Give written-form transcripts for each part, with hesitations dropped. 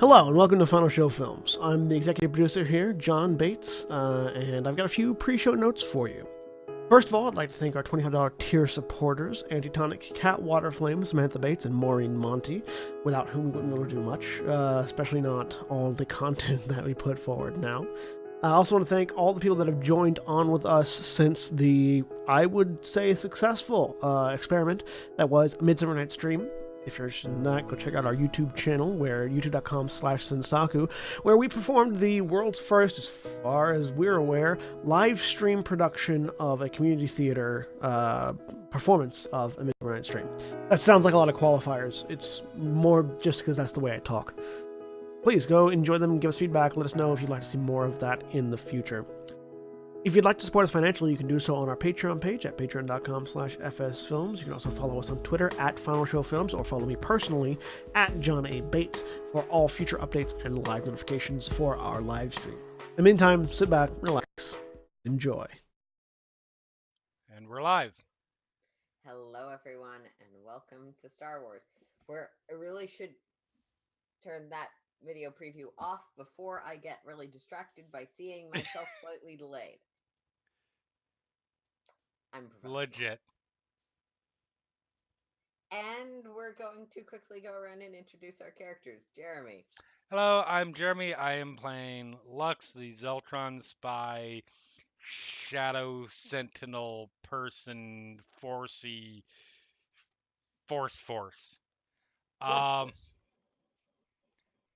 Hello and welcome to Final Show Films. I'm the executive producer here, John Bates, and I've got a few pre-show notes for you. First of all, I'd like to thank our $25 tier supporters, Antitonic, Waterflame, Samantha Bates, and Maureen Montee, without whom we wouldn't be able to do much, especially not all the content that we put forward now. I also want to thank all the people that have joined on with us since the, I would say, successful experiment that was Midsummer Night's Dream. If you're interested in that, go check out our YouTube channel, where youtube.com/Sensaku, where we performed the world's first, as far as we're aware, live stream production of a community theater performance of A Midsummer Night's Dream. That sounds like a lot of qualifiers. It's more just because that's the way I talk. Please go enjoy them, give us feedback, let us know if you'd like to see more of that in the future. If you'd like to support us financially, you can do so on our Patreon page at patreon.com/fsfilms. You can also follow us on Twitter at Final Show Films, or follow me personally at John A. Bates for all future updates and live notifications for our live stream. In the meantime, sit back, relax, enjoy. And we're live. Hello, everyone, and welcome to Star Wars, where I really should turn that video preview off before I get really distracted by seeing myself slightly delayed. I'm professional. Legit. And we're going to quickly go around and introduce our characters. Jeremy. Hello, I'm Jeremy. I am playing Lux, the Zeltron spy, shadow sentinel person, forcey, force. Force.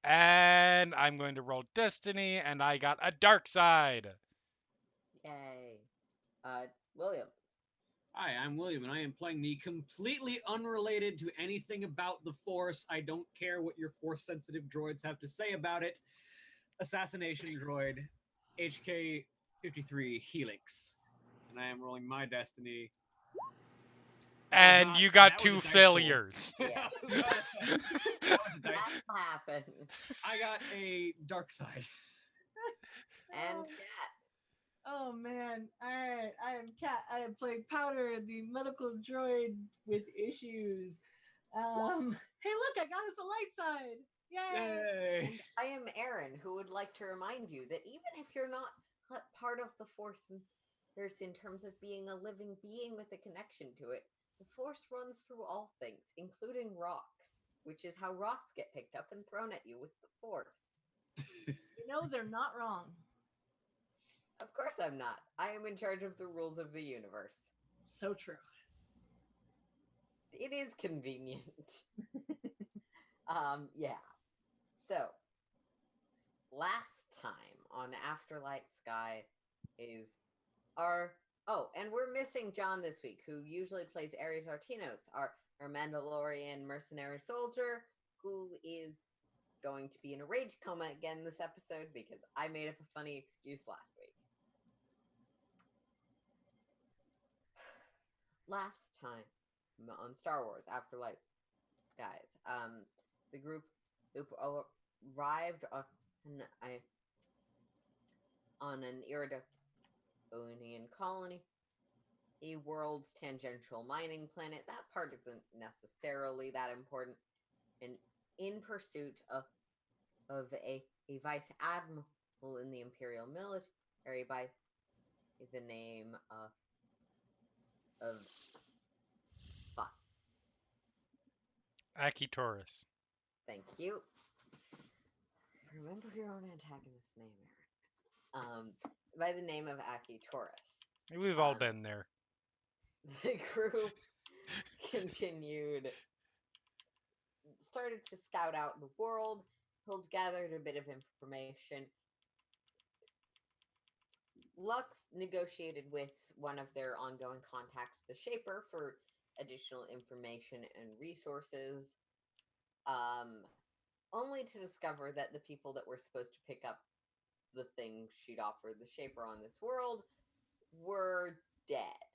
And I'm going to roll Destiny, and I got a dark side. Yay. William. Hi, I'm William, and I am playing the completely unrelated to anything about the Force. I don't care what your Force-sensitive droids have to say about it. Assassination droid, HK-53 Helix. And I am rolling my destiny. And you got two failures. Yeah. That was a dice. That happened. I got a dark side. And Kat. Oh man! All right, I am Kat. I am playing Powder, the medical droid with issues. Hey, look! I got us a light side. Yay! And I am Aaron, who would like to remind you that even if you're not part of the Force in terms of being a living being with a connection to it, the Force runs through all things, including rocks, which is how rocks get picked up and thrown at you with the Force. You know they're not wrong. Of course I'm not. I am in charge of the rules of the universe. So true. It is convenient. Yeah. So, last time on Afterlight Sky is our... Oh, and we're missing John this week, who usually plays Ares Artinos, our Mandalorian mercenary soldier, who is going to be in a rage coma again this episode because I made up a funny excuse last week. Last time on Star Wars Afterlight Skies, the group arrived on an Iridonian colony, a world's tangential mining planet. That part isn't necessarily that important. And in pursuit of a vice admiral in the Imperial military by the name of fuck. Aki Taurus. Thank you. Remember your own antagonist's name, Aaron. By the name of Aki Taurus. We've all been there. The group started to scout out the world, gathered a bit of information. Lux negotiated with one of their ongoing contacts, the Shaper, for additional information and resources, only to discover that the people that were supposed to pick up the things she'd offered the Shaper on this world were dead.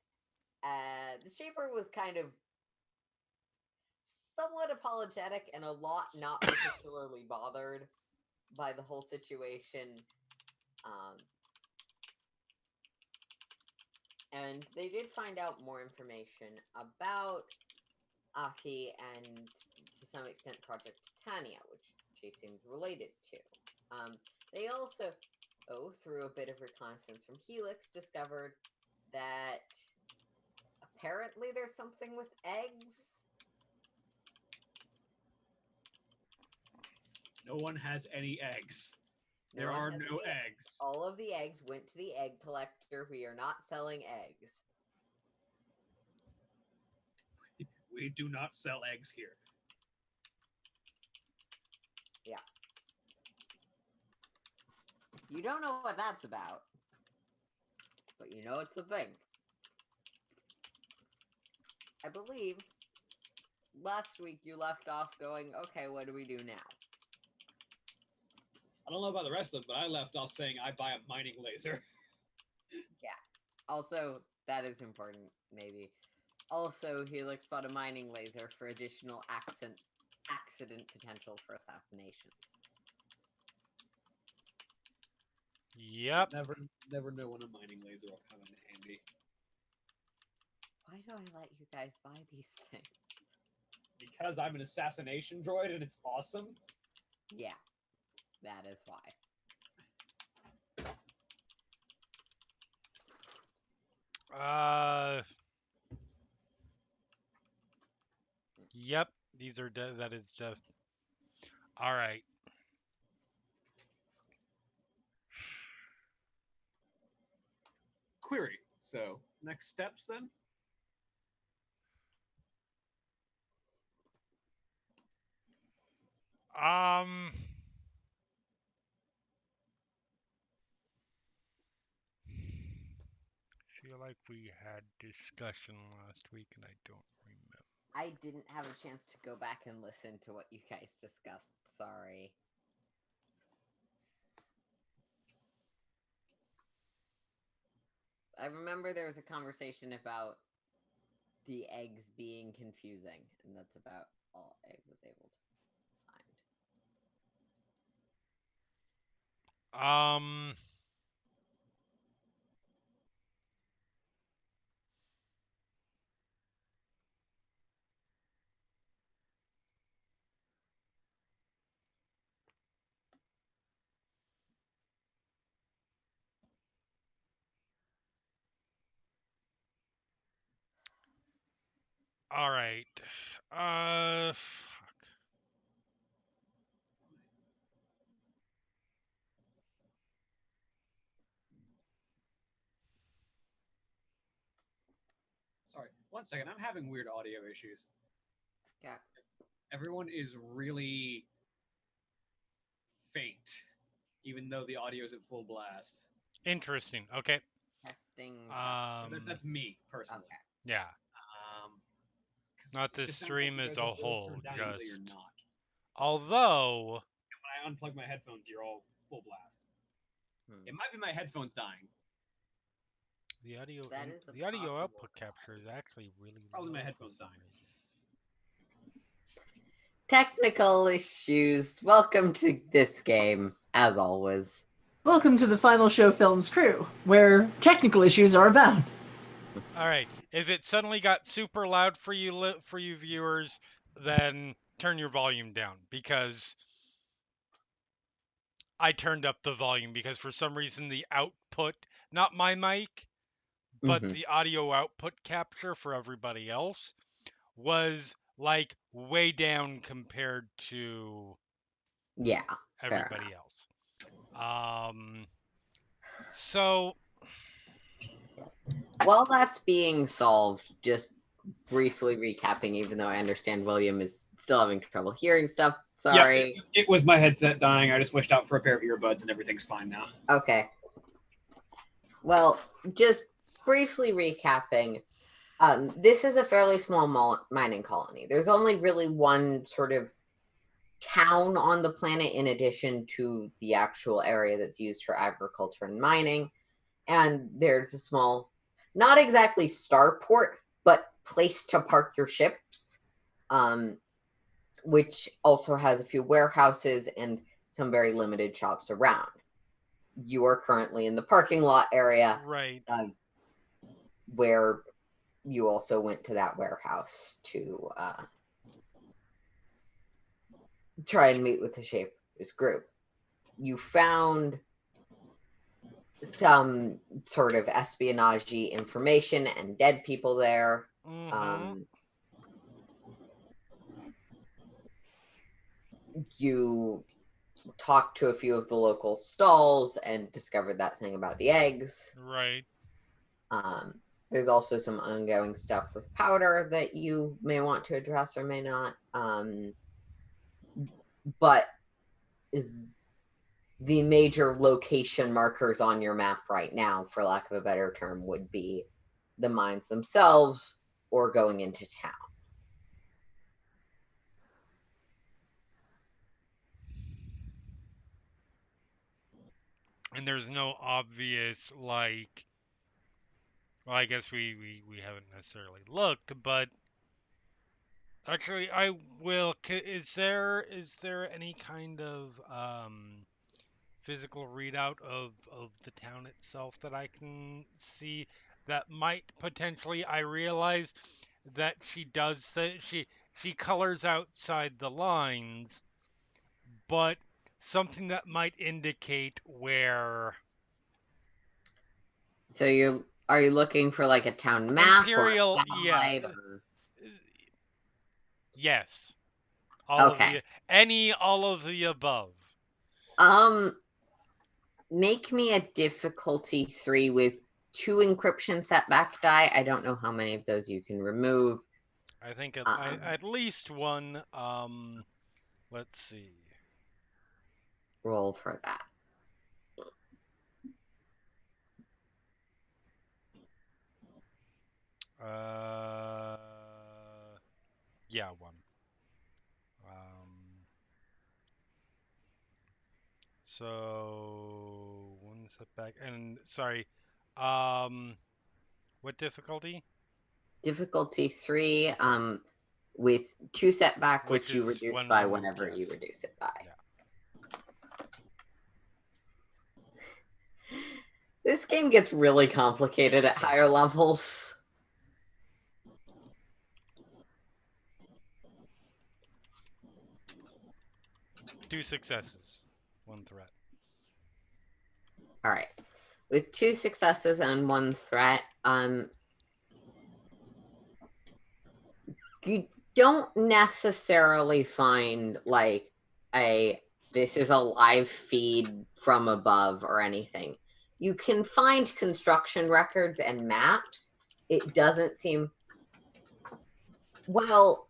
The Shaper was kind of somewhat apologetic and a lot not particularly bothered by the whole situation. And they did find out more information about Aki and, to some extent, Project Titania, which she seemed related to. They also, through a bit of reconnaissance from Helix, discovered that apparently there's something with eggs. No one has any eggs. There are no eggs. All of the eggs went to the egg collector. We are not selling eggs. We do not sell eggs here. Yeah. You don't know what that's about. But you know it's a thing. I believe last week you left off going, okay, what do we do now? I don't know about the rest of them, but I left off saying I buy a mining laser. Yeah. Also, that is important, maybe. Also, Helix bought a mining laser for additional accident potential for assassinations. Yep. Never know when a mining laser will come in handy. Why do I let you guys buy these things? Because I'm an assassination droid and it's awesome? Yeah, that is why. Yep. These are that is all right. Query. So, next steps then? Feel like we had discussion last week and I don't remember. I didn't have a chance to go back and listen to what you guys discussed. Sorry. I remember there was a conversation about the eggs being confusing, and that's about all I was able to find. All right. Fuck. Sorry, 1 second. I'm having weird audio issues. Yeah. Everyone is really faint, even though the audio is at full blast. Interesting. Okay. Testing. That's me, personally. Okay. Yeah. Not the stream as a whole, just. Although. When I unplug my headphones, you're all full blast. It might be my headphones dying. The audio possible output capture is actually really Probably low my for headphones some dying. reason. Technical issues. Welcome to this game, as always. Welcome to the Final Show Films crew, where technical issues are abound. All right. If it suddenly got super loud for you viewers, then turn your volume down because I turned up the volume because for some reason the output, not my mic, but the audio output capture for everybody else was like way down compared to everybody else. So while that's being solved, just briefly recapping, even though I understand William is still having trouble hearing stuff. Sorry. Yeah, it was my headset dying. I just switched out for a pair of earbuds and everything's fine now. Okay. Well, just briefly recapping, this is a fairly small mining colony. There's only really one sort of town on the planet in addition to the actual area that's used for agriculture and mining. And there's a small, not exactly starport, but place to park your ships, which also has a few warehouses and some very limited shops around. You are currently in the parking lot area, right, where you also went to that warehouse to try and meet with the shape. this group. You found some sort of espionage information and dead people there. You talked to a few of the local stalls and discovered that thing about the eggs. Right. There's also some ongoing stuff with powder that you may want to address or may not. But the major location markers on your map right now, for lack of a better term, would be the mines themselves or going into town. And there's no obvious, like, well, I guess we haven't necessarily looked, but actually I will. Is there any kind of physical readout of the town itself that I can see that might potentially? I realize that she does say she colors outside the lines, but something that might indicate where. So are you looking for like a town map Imperial, or a satellite? Or... Yes. All of the above. Make me a difficulty 3 with 2 encryption setback die. I don't know how many of those you can remove. I think at least one. Let's see. Roll for that. Yeah, one. So one setback, and sorry, what difficulty? Difficulty 3, with 2 setback, which you reduce by removed, whenever yes. you reduce it by. Yeah. This game gets really complicated at higher levels. Two successes, one threat. All right. With 2 successes and 1 threat, you don't necessarily find like this is a live feed from above or anything. You can find construction records and maps. It doesn't seem... Well,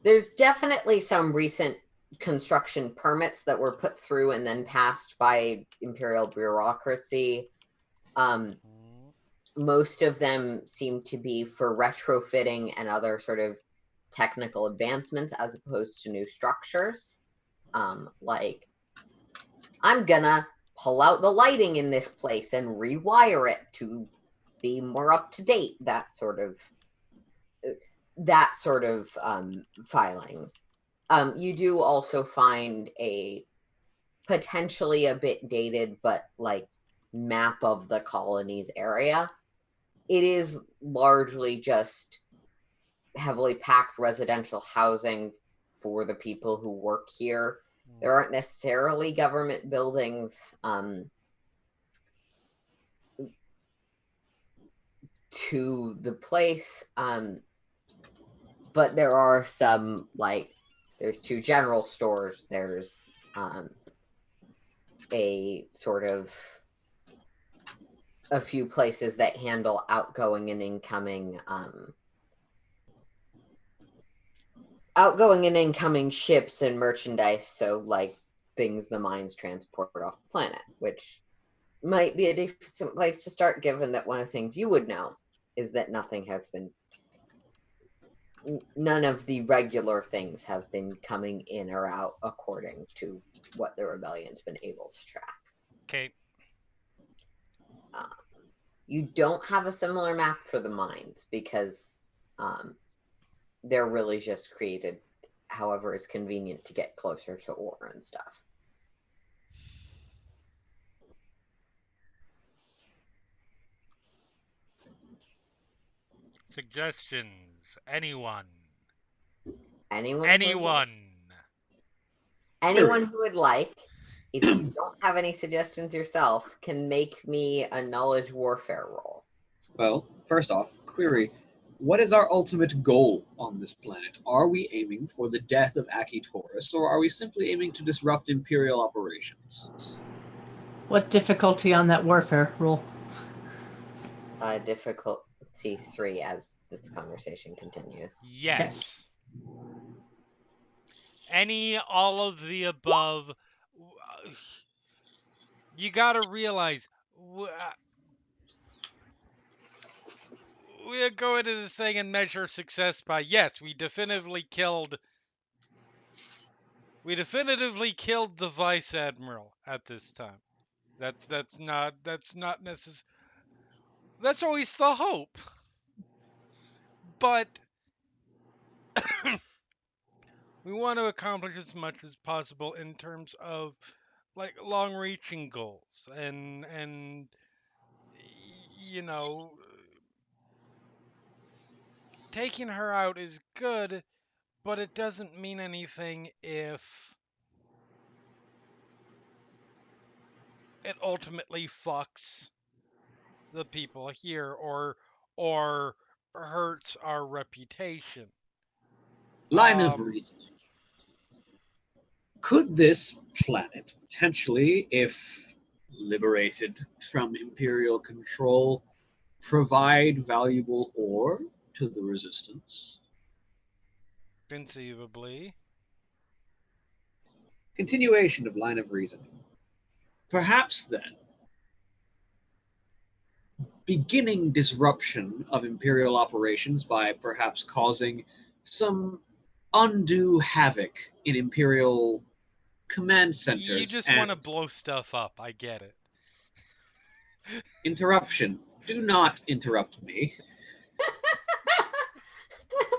there's definitely some recent construction permits that were put through and then passed by imperial bureaucracy. Most of them seem to be for retrofitting and other sort of technical advancements as opposed to new structures. Like, I'm gonna pull out the lighting in this place and rewire it to be more up to date. That sort of filings. You do also find a potentially a bit dated, but like map of the colony's area. It is largely just heavily packed residential housing for the people who work here. There aren't necessarily government buildings to the place, but there are some, like, there's 2 general stores, there's a sort of a few places that handle outgoing and incoming ships and merchandise, so like things the mines transport off the planet, which might be a decent place to start, given that one of the things you would know is that none of the regular things have been coming in or out according to what the rebellion's been able to track. Okay. You don't have a similar map for the mines because they're really just created however is convenient to get closer to ore and stuff. Suggestions? Anyone? Anyone? Anyone? Anyone who would like, if you don't have any suggestions yourself, can make me a knowledge warfare roll. Well, first off, query. What is our ultimate goal on this planet? Are we aiming for the death of Aki Taurus, or are we simply aiming to disrupt Imperial operations? What difficulty on that warfare roll? Difficulty 3 as this conversation continues. Yes. All of the above. You gotta realize, we'll go into this thing and measure success by, yes, we definitively killed the vice admiral at this time. That's not necessary. That's always the hope. But we want to accomplish as much as possible in terms of like long-reaching goals and you know, taking her out is good, but it doesn't mean anything if it ultimately fucks the people here or hurts our reputation. Line of reasoning. Could this planet potentially, if liberated from Imperial control, provide valuable ore to the Resistance? Conceivably. Continuation of line of reasoning. Perhaps then, beginning disruption of Imperial operations by perhaps causing some undue havoc in Imperial command centers. You just want to blow stuff up. I get it. Interruption. Do not interrupt me.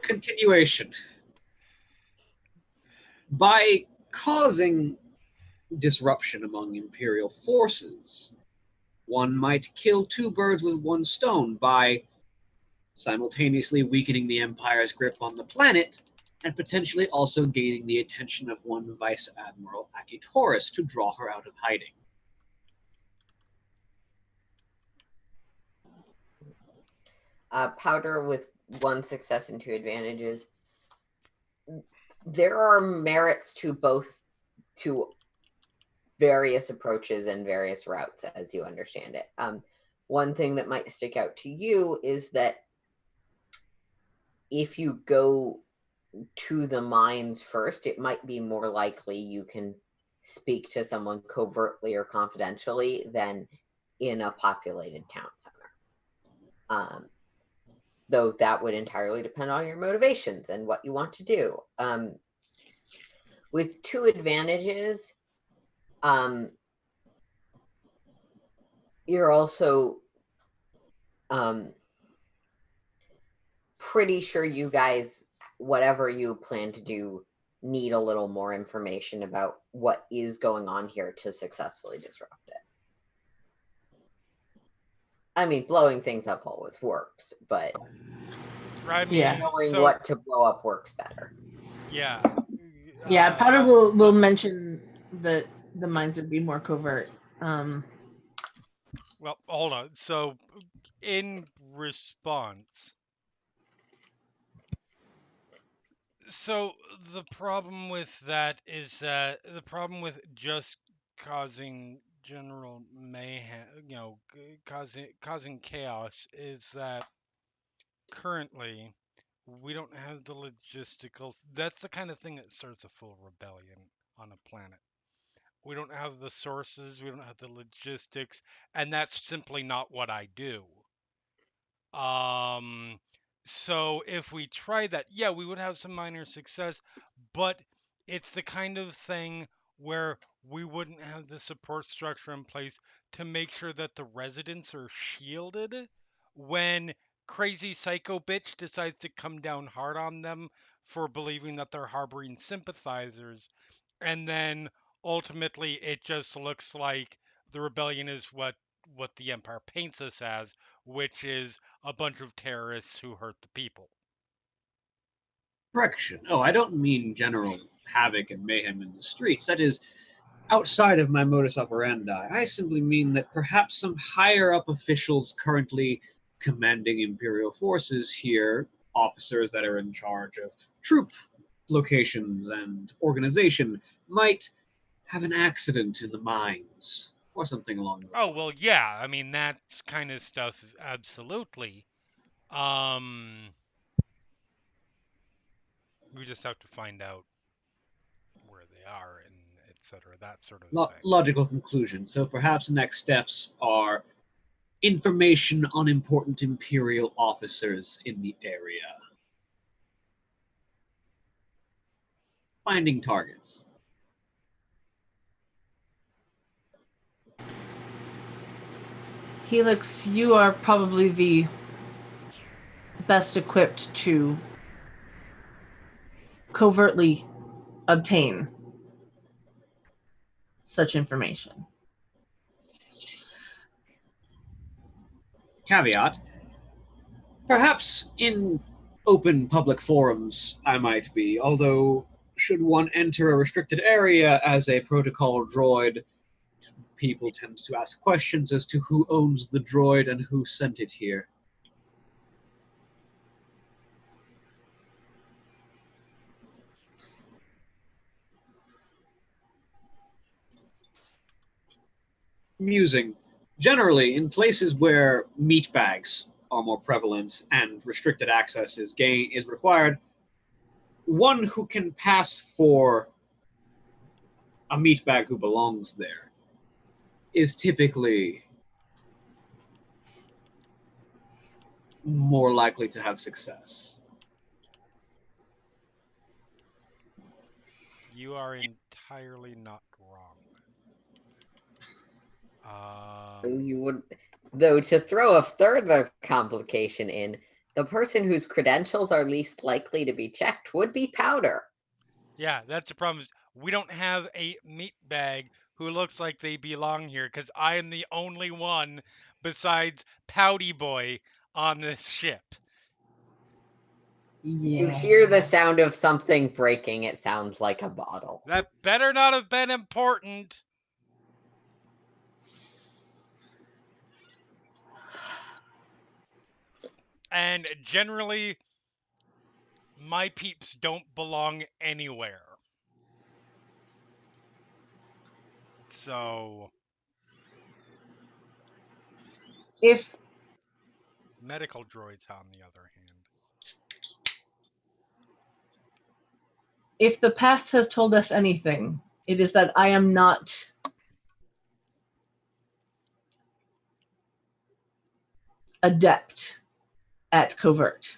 Continuation. By causing disruption among Imperial forces, one might kill two birds with one stone by simultaneously weakening the Empire's grip on the planet and potentially also gaining the attention of one Vice Admiral Aki Taurus to draw her out of hiding. Powder with 1 success and 2 advantages. There are merits to various approaches and various routes, as you understand it. One thing that might stick out to you is that if you go to the mines first, it might be more likely you can speak to someone covertly or confidentially than in a populated town center. Though that would entirely depend on your motivations and what you want to do. With 2 advantages, you're also pretty sure you guys, whatever you plan to do, need a little more information about what is going on here to successfully disrupt it. I mean, blowing things up always works, but knowing what to blow up works better. Yeah. Yeah, Powder will mention that the mines would be more covert. Well, hold on. So, in response, so the problem with that is that the problem with just causing general mayhem, causing chaos, is that currently we don't have the logistical. That's the kind of thing that starts a full rebellion on a planet. We don't have the sources, we don't have the logistics, and that's simply not what I do. So if we try that, yeah, we would have some minor success, but it's the kind of thing where we wouldn't have the support structure in place to make sure that the residents are shielded when crazy psycho bitch decides to come down hard on them for believing that they're harboring sympathizers, and then ultimately it just looks like the rebellion is what the Empire paints us as, which is a bunch of terrorists who hurt the people. Correction. Oh, I don't mean general havoc and mayhem in the streets. That is outside of my modus operandi. I simply mean that perhaps some higher-up officials currently commanding Imperial forces here, officers that are in charge of troop locations and organization, might have an accident in the mines or something along those lines. well, yeah. I mean, that's kind of stuff, absolutely. We just have to find out where they are and etc. That sort of thing. Logical conclusion. So perhaps next steps are information on important Imperial officers in the area. Finding targets. Helix, you are probably the best equipped to covertly obtain such information. Caveat. Perhaps in open public forums I might be, although should one enter a restricted area as a protocol droid, people tend to ask questions as to who owns the droid and who sent it here. Musing. Generally, in places where meat bags are more prevalent and restricted access is required, one who can pass for a meat bag who belongs there is typically more likely to have success. You are entirely not wrong. You would, though, to throw a further complication in, the person whose credentials are least likely to be checked would be Powder. Yeah, that's the problem. We don't have a meat bag who looks like they belong here because I am the only one besides Pouty Boy on this ship. You hear the sound of something breaking. It sounds like a bottle. That better not have been important. And generally, my peeps don't belong anywhere. So, If medical droids, on the other hand. if the past has told us anything, it is that I am not adept at covert.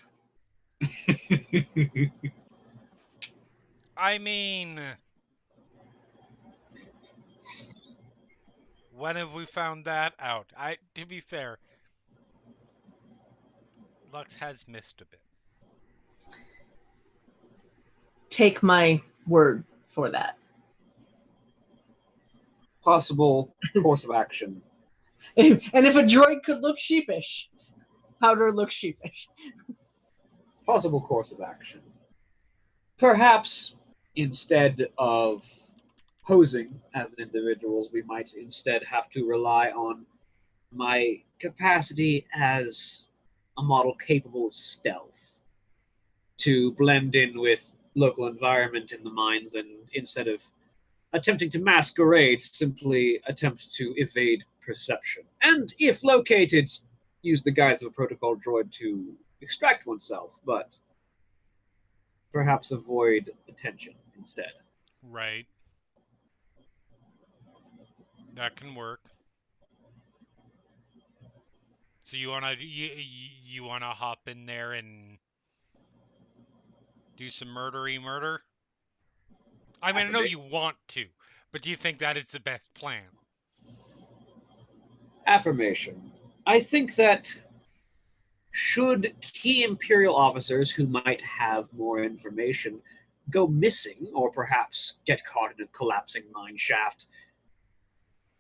I mean, when have we found that out? To be fair, Lux has missed a bit. Take my word for that. Possible course of action. And if a droid could look sheepish, Powder looks sheepish. Possible course of action. Perhaps instead of posing as individuals, we might instead have to rely on my capacity as a model capable of stealth to blend in with local environment in the mines, and instead of attempting to masquerade, simply attempt to evade perception. And if located, use the guise of a protocol droid to extract oneself, but perhaps avoid attention instead. Right. That can work. So you wanna hop in there and do some murder? I mean, I know you want to, but do you think that is the best plan? Affirmation. I think that should key Imperial officers who might have more information go missing or perhaps get caught in a collapsing mine shaft,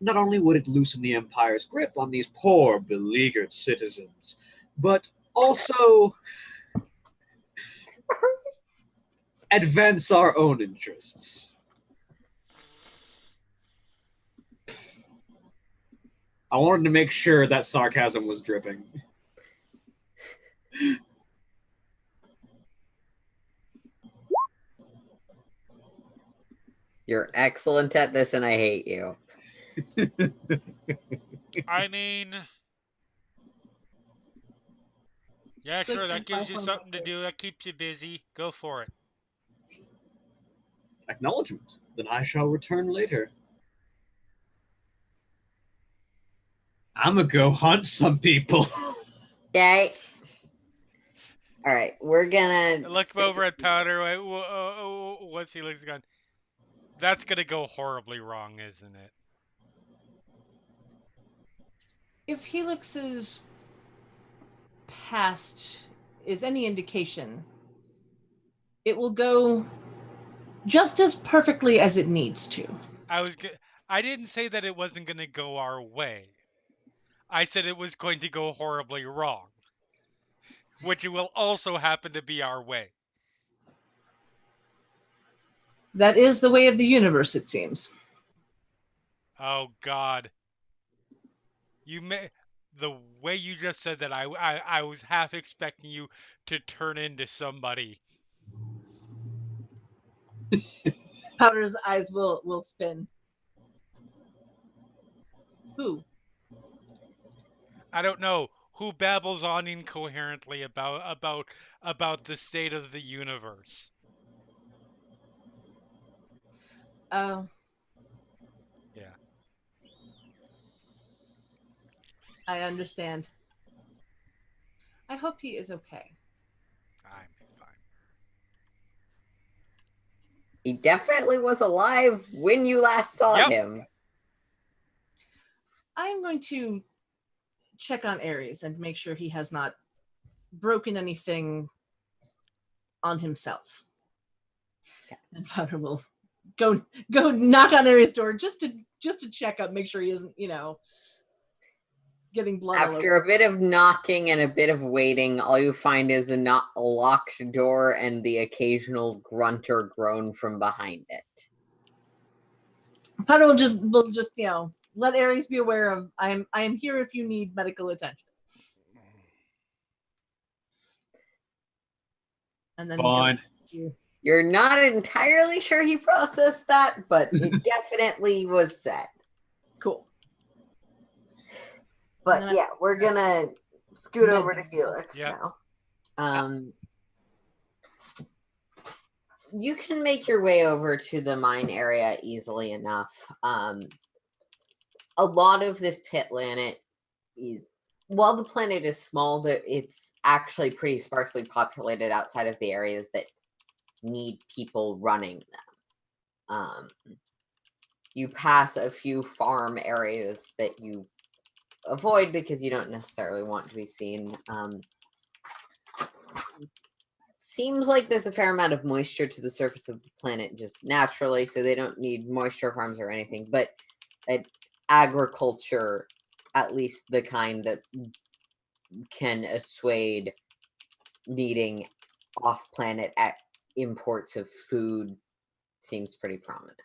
not only would it loosen the Empire's grip on these poor, beleaguered citizens, but also advance our own interests. I wanted to make sure that sarcasm was dripping. You're excellent at this, and I hate you. I mean, yeah, sure, that gives you something to do. That keeps you busy. Go for it. Acknowledgement. Then I shall return later. I'ma go hunt some people. Okay. All right, we're gonna Look over at Powder. Once he looks gone, that's gonna go horribly wrong, isn't it? If Helix's past is any indication, it will go just as perfectly as it needs to. I didn't say that it wasn't gonna go our way. I said it was going to go horribly wrong, which will also happen to be our way. That is the way of the universe, it seems. Oh God. The way you just said that, I was half expecting you to turn into somebody. Powder's eyes will spin. Who? I don't know who babbles on incoherently about the state of the universe. Oh. Yeah. I understand. I hope he is okay. I'm fine. He definitely was alive when you last saw him. I'm going to check on Ares and make sure he has not broken anything on himself. Okay. And Powder will go knock on Ares' door just to check up, make sure he isn't, getting blood. After a bit of knocking and a bit of waiting, all you find is a not locked door and the occasional grunt or groan from behind it. Powder will just let Ares be aware of I am here if you need medical attention. And then Fine. You're not entirely sure he processed that, but it definitely was said. Cool. But yeah, we're gonna scoot over to Helix now. You can make your way over to the mine area easily enough. A lot of this pit planet while the planet is small, it's actually pretty sparsely populated outside of the areas that need people running them. You pass a few farm areas that you avoid because you don't necessarily want to be seen. Seems like there's a fair amount of moisture to the surface of the planet just naturally, so they don't need moisture farms or anything, but agriculture, at least the kind that can assuade needing off-planet imports of food, seems pretty prominent.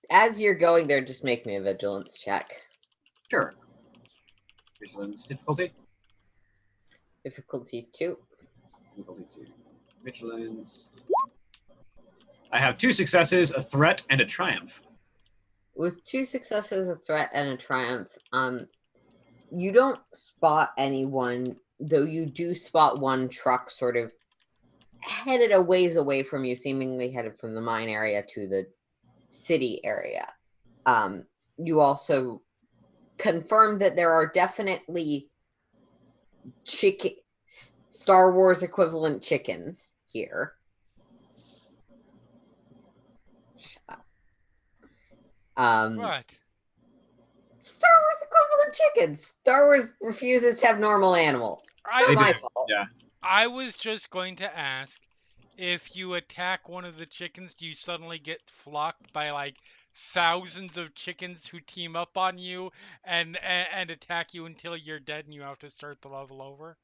As you're going there, just make me a vigilance check. Sure. Vigilance difficulty? Difficulty 2. Difficulty 2. Vigilance. I have 2 successes, a threat, and a triumph. With 2 successes, a threat, and a triumph, you don't spot anyone, though you do spot one truck sort of headed a ways away from you, seemingly headed from the mine area to the city area. You also confirm that there are definitely Star Wars equivalent chickens here. What? Star Wars equivalent chickens. Star Wars refuses to have normal animals. It's not my fault. Yeah. I was just going to ask, if you attack one of the chickens, do you suddenly get flocked by like thousands of chickens who team up on you and attack you until you're dead and you have to start the level over?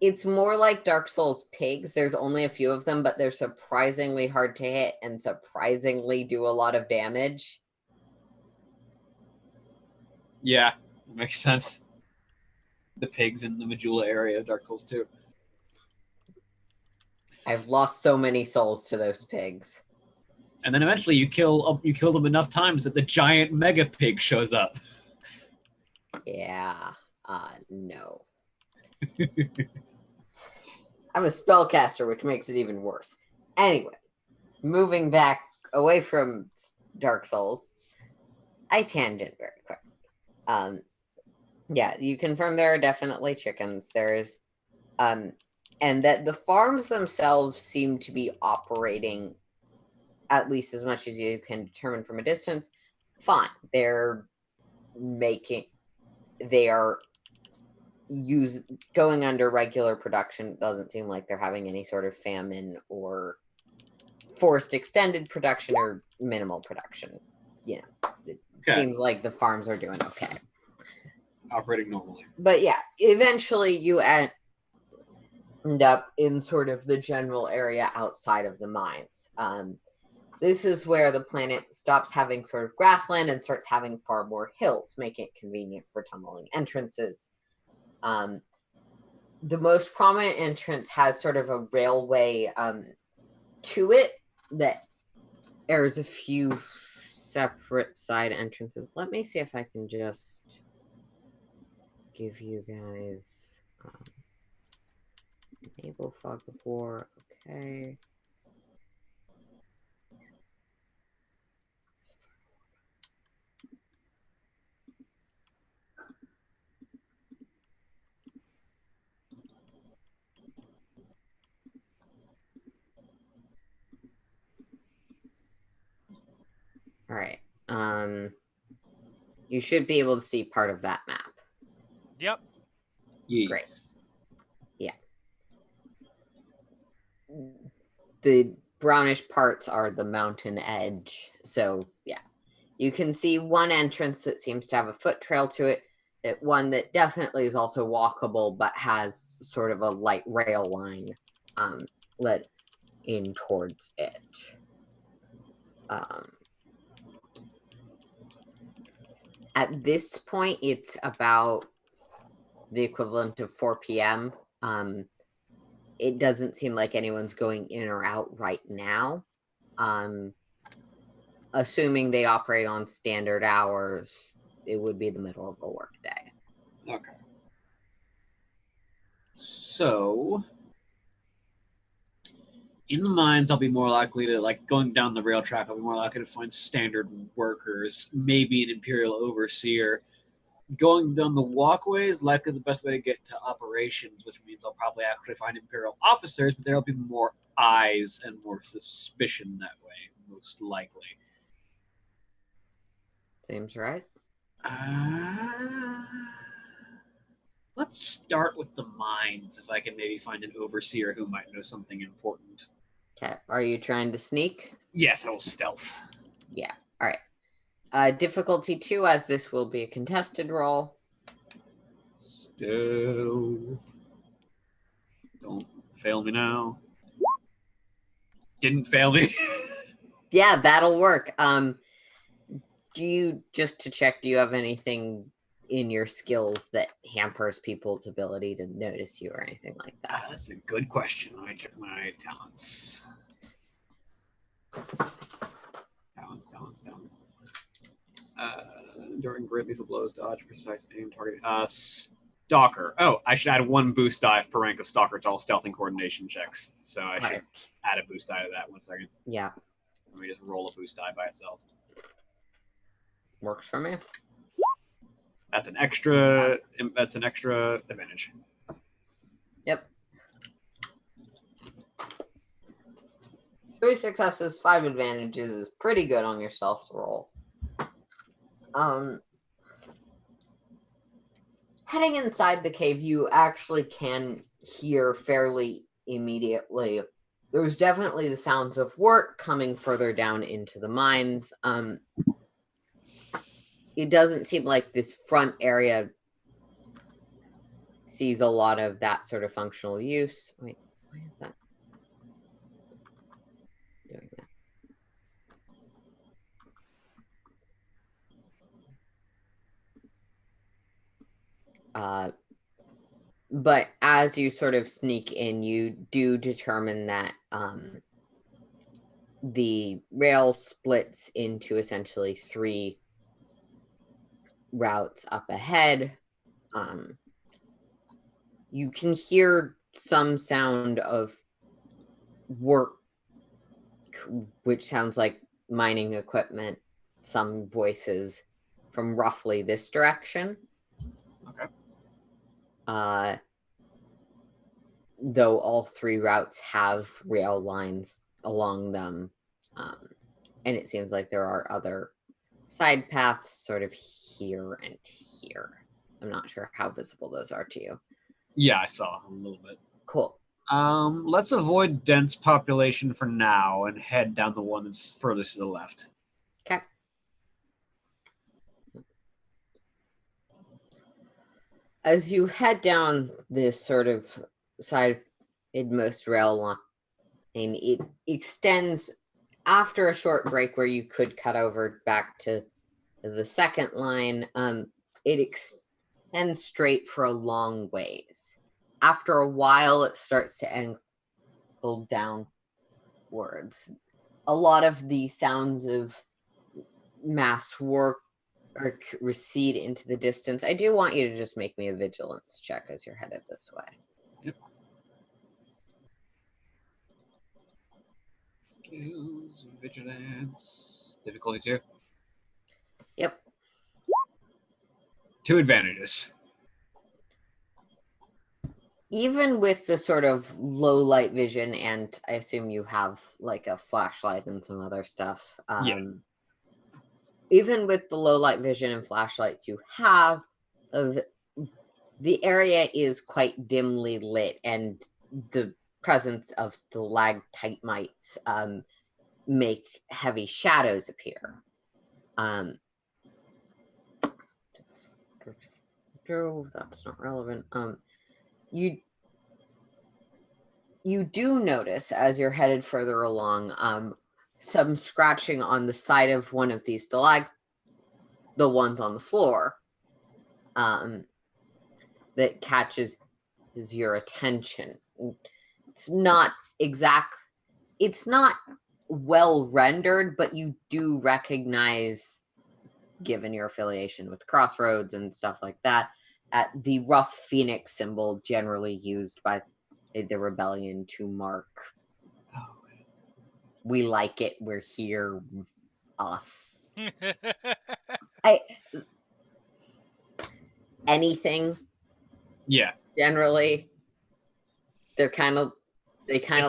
It's more like Dark Souls pigs. There's only a few of them, but they're surprisingly hard to hit and surprisingly do a lot of damage. Yeah, makes sense. The pigs in the Majula area of Dark Souls 2. I've lost so many souls to those pigs. And then eventually you kill them enough times that the giant mega pig shows up. Yeah. No. I'm a spellcaster, which makes it even worse. Anyway, moving back away from Dark Souls, I tangent very quick. Yeah, you confirm there are definitely chickens. There's, and that the farms themselves seem to be operating at least as much as you can determine from a distance. Fine, they are going under regular production. Doesn't seem like they're having any sort of famine or forced extended production or minimal production. It seems like the farms are doing okay. Operating normally. But yeah, eventually you end up in sort of the general area outside of the mines. This is where the planet stops having sort of grassland and starts having far more hills, making it convenient for tunneling entrances. The most prominent entrance has sort of a railway to it that there's a few separate side entrances. Let me see if I can just give you guys enable fog of war. Okay. All right. You should be able to see part of that map. Yep. Yes. Great. Yeah. The brownish parts are the mountain edge. So, yeah. You can see one entrance that seems to have a foot trail to it. One that definitely is also walkable, but has sort of a light rail line led in towards it. At this point, it's about the equivalent of 4 p.m. It doesn't seem like anyone's going in or out right now. Assuming they operate on standard hours, it would be the middle of a workday. Okay. So, in the mines, I'll be more likely to, like, going down the rail track, I'll be more likely to find standard workers, maybe an Imperial Overseer. Going down the walkway is likely the best way to get to operations, which means I'll probably actually find Imperial officers, but there'll be more eyes and more suspicion that way, most likely. Seems right. Let's start with the mines, if I can maybe find an Overseer who might know something important. Okay. Are you trying to sneak? Yes, I will stealth. Yeah. All right. Difficulty 2, as this will be a contested roll. Stealth. Don't fail me now. Didn't fail me. Yeah, that'll work. Do you, just to check, do you have anything in your skills that hampers people's ability to notice you or anything like that? That's a good question. Let me check my talents. Talents. During great lethal blows, dodge, precise aim, target. Stalker. Oh, I should add 1 boost die per rank of Stalker to all stealth and coordination checks. So I should add a boost die to that. 1 second. Yeah. Let me just roll a boost die by itself. Works for me. That's an extra. That's an extra advantage. Yep. 3 successes, 5 advantages is pretty good on your stealth roll. Heading inside the cave, you actually can hear fairly immediately. There's definitely the sounds of work coming further down into the mines. It doesn't seem like this front area sees a lot of that sort of functional use. Wait, why is that doing that? But as you sort of sneak in, you do determine that the rail splits into essentially 3 routes up ahead. You can hear some sound of work, which sounds like mining equipment, some voices from roughly this direction. Okay. Though all 3 routes have rail lines along them. And it seems like there are other side paths sort of here and here. I'm not sure how visible those are to you. Yeah, I saw a little bit. Cool. Let's avoid dense population for now and head down the one that's furthest to the left. Okay. As you head down this sort of side-most rail line, and it extends after a short break where you could cut over back to the second line. It extends straight for a long ways. After a while, it starts to angle downwards. A lot of the sounds of mass work recede into the distance. I do want you to just make me a vigilance check as you're headed this way. Yep. Skills, vigilance, difficulty 2. Yep. 2 advantages. Even with the sort of low light vision, and I assume you have like a flashlight and some other stuff. Yeah. Even with the low light vision and flashlights you have, the area is quite dimly lit, and the presence of stalagmites make heavy shadows appear. That's not relevant. You do notice as you're headed further along, some scratching on the side of one of these the ones on the floor, that catches your attention. It's not well rendered, but you do recognize, given your affiliation with Crossroads and stuff like that, at the rough phoenix symbol generally used by the rebellion to mark, we like it, we're here, us. Anything. Yeah. Generally, they kind of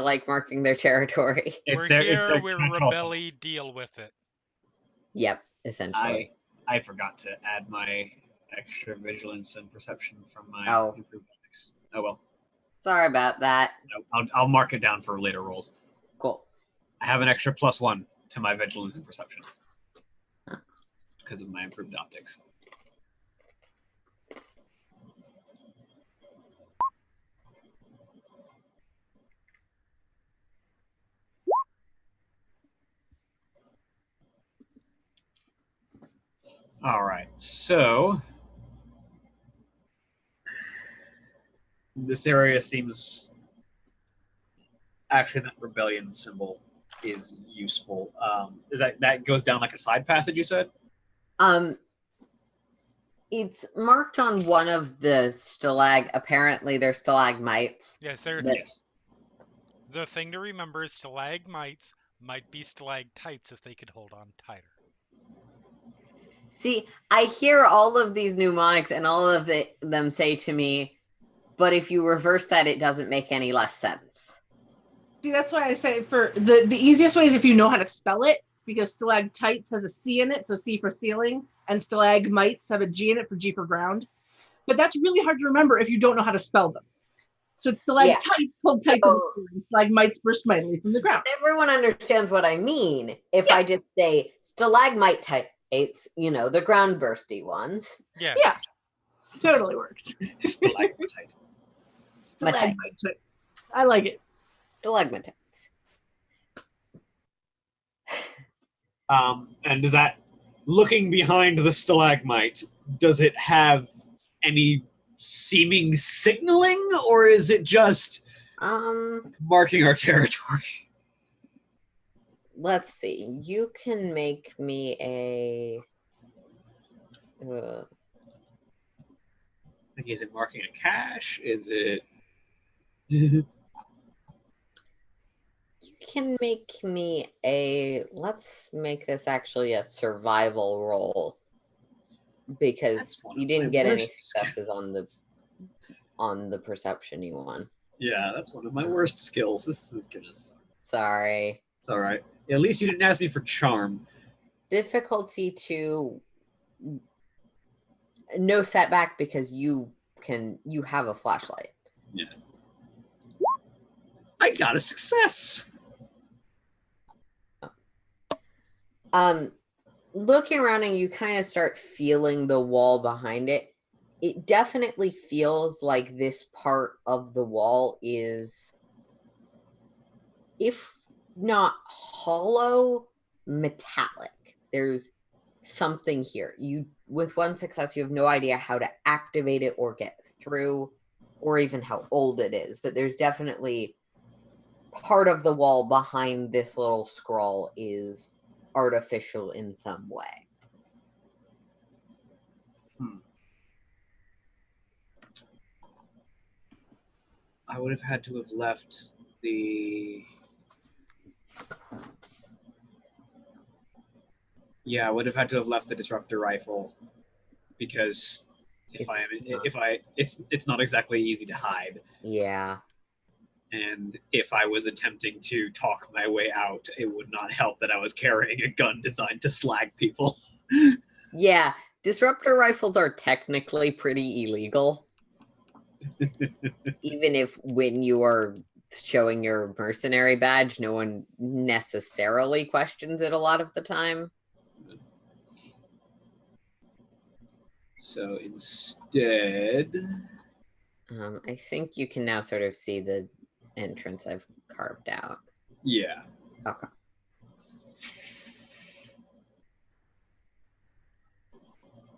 like marking their territory. We're here, we're rebelli, deal with it. Yep, essentially. I forgot to add my extra vigilance and perception from my improved optics. Oh well. Sorry about that. No, I'll mark it down for later rolls. Cool. I have an extra +1 to my vigilance and perception because of my improved optics. All right, so this area seems actually that rebellion symbol is useful. Is that goes down like a side passage? You said. It's marked on one of the apparently they're stalagmites. Yes, they're. Yes. The thing to remember is stalagmites might be stalactites if they could hold on tighter. See, I hear all of these mnemonics and all of them say to me, but if you reverse that, it doesn't make any less sense. See, that's why I say for the easiest way is if you know how to spell it, because stalactites has a C in it, so C for ceiling, and stalagmites have a G in it for G for ground. But that's really hard to remember if you don't know how to spell them. So it's stalactites hold tight to the ceiling, stalagmites burst mightily from the ground. Everyone understands what I mean if I just say stalagmite types, the ground bursty ones. Yes. Yeah. Totally works. Stalagmite. Stalagmites. I like it. Stalagmite. And does that, looking behind the stalagmite, does it have any seeming signaling, or is it just marking our territory? Let's see. You can make me a. Like, is it marking a cache? Is it? You can make me a. Let's make this actually a survival roll, because you didn't get any successes on the perception you won. Yeah, that's one of my worst skills. This is gonna suck. Sorry. It's all right. At least you didn't ask me for charm. Difficulty 2. No setback because you have a flashlight. Yeah. I got a success. Looking around and you kind of start feeling the wall behind it. It definitely feels like this part of the wall is, if not hollow, metallic. There's something here. With one success, you have no idea how to activate it or get through, or even how old it is. But there's definitely part of the wall behind this little scroll is artificial in some way. I would have had to have left the. Yeah, I would have had to have left the disruptor rifle, because it's not exactly easy to hide. Yeah. And if I was attempting to talk my way out, it would not help that I was carrying a gun designed to slag people. Yeah, disruptor rifles are technically pretty illegal. Even if when you are showing your mercenary badge, no one necessarily questions it a lot of the time. So instead... I think you can now sort of see the entrance I've carved out. Yeah. Okay.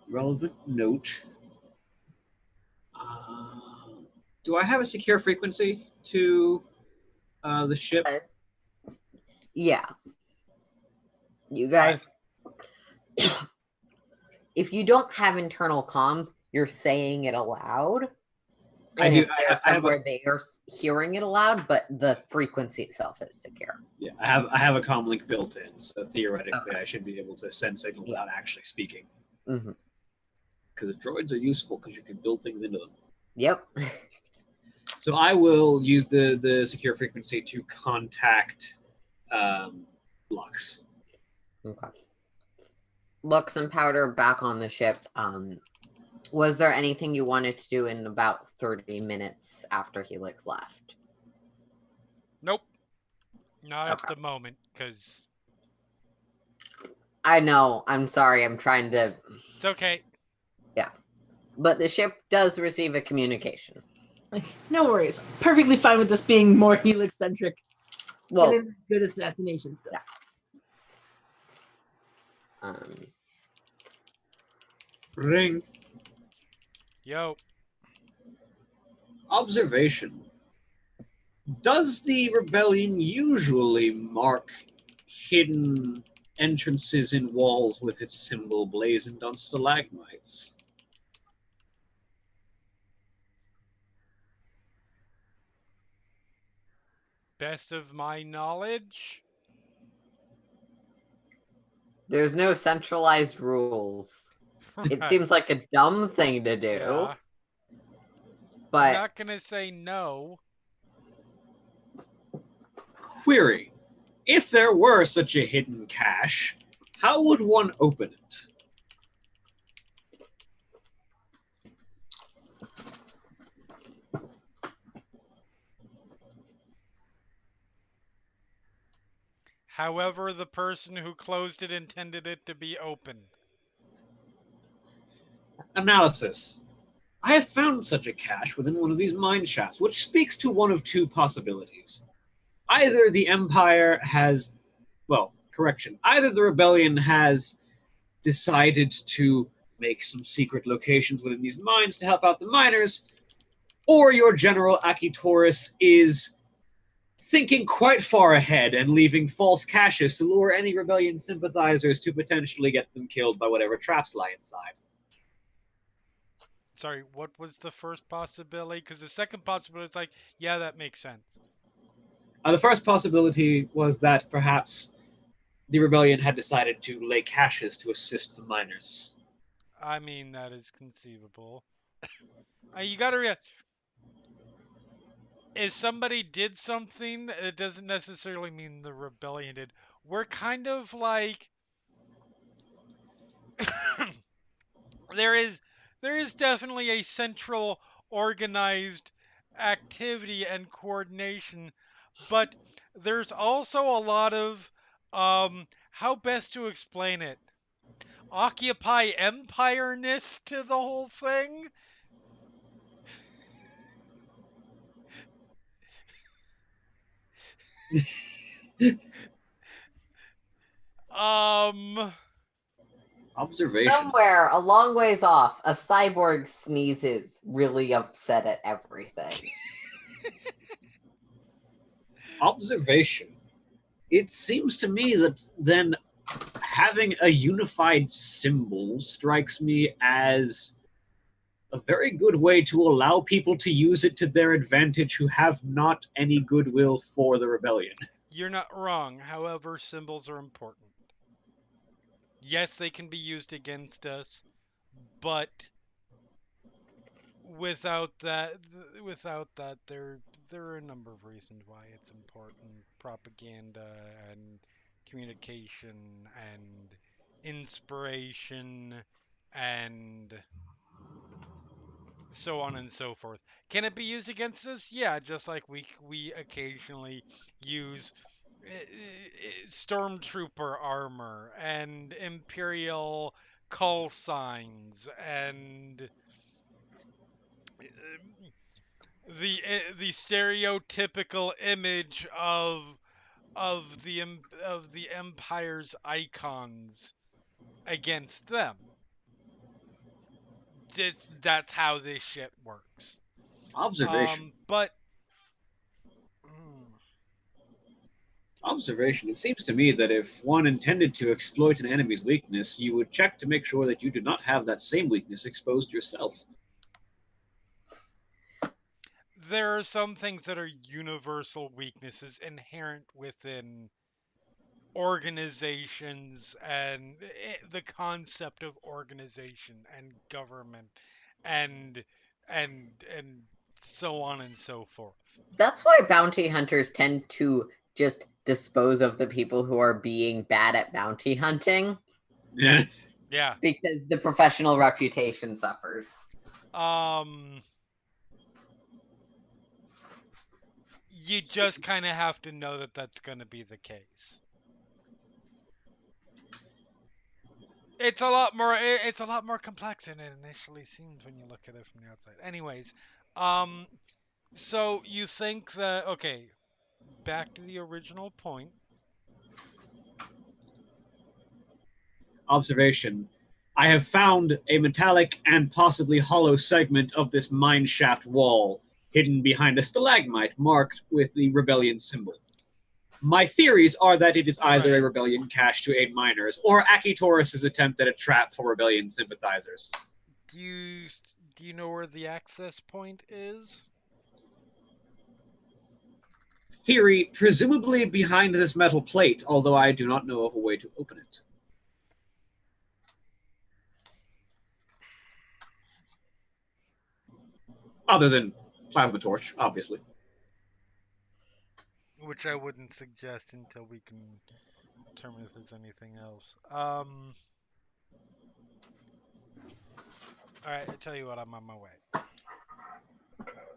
Relevant note. Do I have a secure frequency to the ship? Yeah. You guys, if you don't have internal comms, you're saying it aloud. And if they're somewhere, they are hearing it aloud, but the frequency itself is secure. Yeah, I have a comm link built in, so theoretically I should be able to send signal without actually speaking. Mm-hmm. Because droids are useful because you can build things into them. Yep. So I will use the secure frequency to contact Lux. Okay. Lux and Powder back on the ship. Was there anything you wanted to do in about 30 minutes after Helix left? Nope. Not at the moment, because... I know. I'm sorry. I'm trying to... It's okay. Yeah. But the ship does receive a communication. Like, no worries. Perfectly fine with this being more Helix-centric. Well, good assassination stuff. Yeah. Ring. Yo. Observation. Does the rebellion usually mark hidden entrances in walls with its symbol blazoned on stalagmites? Best of my knowledge. There's no centralized rules. Right. It seems like a dumb thing to do. Yeah. But I'm not going to say no. Query. If there were such a hidden cache, how would one open it? However, the person who closed it intended it to be open. Analysis. I have found such a cache within one of these mine shafts, which speaks to one of two possibilities. Either the Empire has, well, correction, either the Rebellion has decided to make some secret locations within these mines to help out the miners, or your General Akitoris is thinking quite far ahead and leaving false caches to lure any Rebellion sympathizers to potentially get them killed by whatever traps lie inside. Sorry, what was the first possibility? Because the second possibility is like, yeah, that makes sense. The first possibility was that perhaps the Rebellion had decided to lay caches to assist the miners. I mean, that is conceivable. You gotta realize, if somebody did something, it doesn't necessarily mean the rebellion did. We're kind of like there is definitely a central organized activity and coordination, but there's also a lot of how best to explain it? Occupy empire-ness to the whole thing. Observation. Somewhere a long ways off, a cyborg sneezes, really upset at everything. Observation. It seems to me that then having a unified symbol strikes me as a very good way to allow people to use it to their advantage who have not any goodwill for the rebellion. You're not wrong. However, symbols are important. Yes, they can be used against us, but without that, there are a number of reasons why it's important. Propaganda and communication and inspiration and so on and so forth. Can it be used against us? Yeah, just like we occasionally use stormtrooper armor and imperial call signs and the stereotypical image of the empire's icons against them. That's how this shit works. Observation. But Observation. It seems to me that if one intended to exploit an enemy's weakness, you would check to make sure that you do not have that same weakness exposed yourself. there are some things that are universal weaknesses inherent within organizations and the concept of organization and government and and so on and so forth. That's why bounty hunters tend to just dispose of the people who are being bad at bounty hunting. Yeah. Yeah. Because the professional reputation suffers. You just kind of have to know that that's going to be the case. It's a lot more complex than it initially seems when you look at it from the outside. Anyways, so you think that, okay, back to the original point. Observation. I have found a metallic and possibly hollow segment of this mine shaft wall hidden behind a stalagmite marked with the rebellion symbol. My theories are that it is either a rebellion cache to aid miners or Akitoris' attempt at a trap for rebellion sympathizers. Do you know where the access point is? Theory, presumably behind this metal plate, although I do not know of a way to open it. Other than plasma torch, obviously. Which I wouldn't suggest until we can determine if there's anything else. Alright, I tell you what, I'm on my way.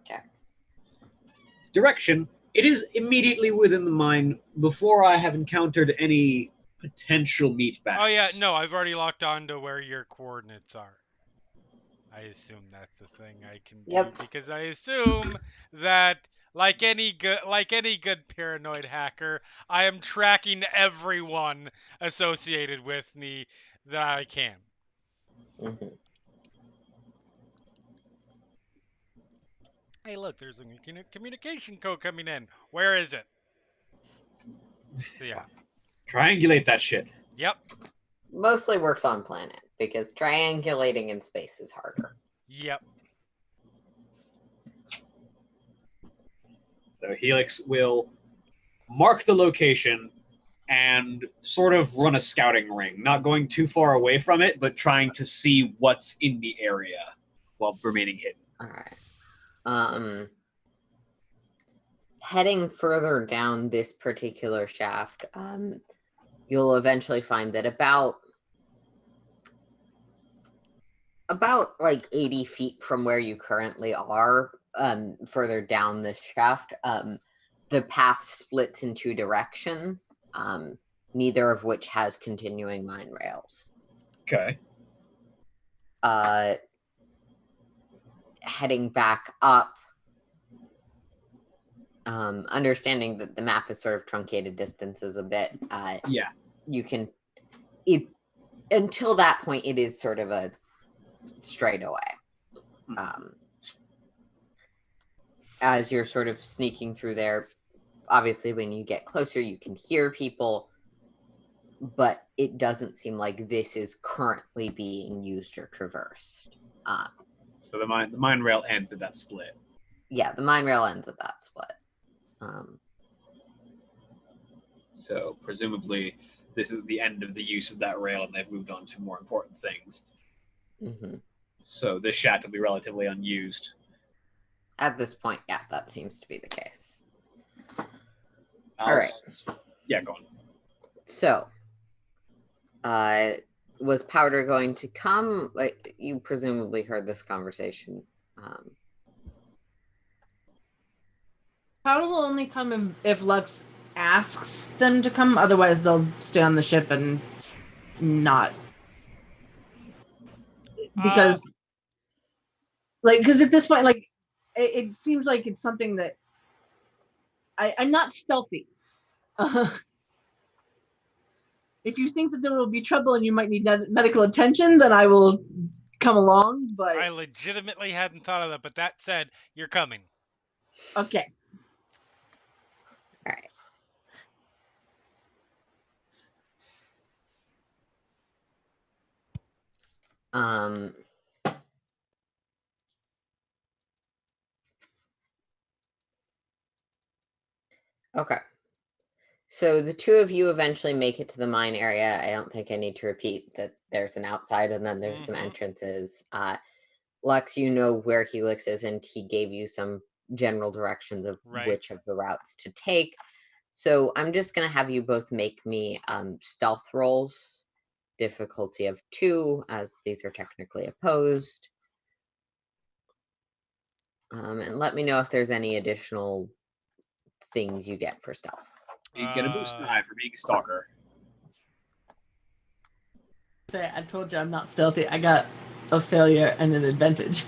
Okay. Direction. It is immediately within the mine before I have encountered any potential meat bags. Oh yeah, no, I've already locked on to where your coordinates are. I assume that's the thing I can do Yep. because I assume that like any good paranoid hacker, I am tracking everyone associated with me that I can. Mhm. Hey, look, there's a communication code coming in. Where is it? So yeah. Triangulate that shit. Yep. Mostly works on planet because triangulating in space is harder. Yep. So Helix will mark the location and sort of run a scouting ring, not going too far away from it, but trying to see what's in the area while remaining hidden. All right. Heading further down this particular shaft, you'll eventually find that about like 80 feet from where you currently are, further down this shaft, the path splits in two directions, neither of which has continuing mine rails. Okay. Heading back up, understanding that the map is sort of truncated distances a bit, Yeah. you can, until that point, it is sort of a straightaway. As you're sort of sneaking through there, obviously when you get closer, you can hear people, but it doesn't seem like this is currently being used or traversed. So the mine rail ends at that split. Yeah, the mine rail ends at that split. So presumably this is the end of the use of that rail and they've moved on to more important things. Mm-hmm. So this shaft will be relatively unused. At this point, yeah, that seems to be the case. All right. Yeah, go on. So, was Powder going to come? Like, you presumably heard this conversation. Powder will only come if Lux asks them to come. Otherwise, they'll stay on the ship and not. Because, because at this point, it seems like it's something that I'm not stealthy. If you think that there will be trouble and you might need medical attention, then I will come along. But I legitimately hadn't thought of that. But that said, you're coming. Okay. All right. Okay. So the two of you eventually make it to the mine area. I don't think I need to repeat that there's an outside and then there's some entrances. Lux, you know where Helix is, and he gave you some general directions of which of the routes to take. So I'm just going to have you both make me stealth rolls, difficulty of 2, as these are technically opposed. And let me know if there's any additional things you get for stealth. You get a boost die for being a stalker. I told you I'm not stealthy. I got a failure and an advantage.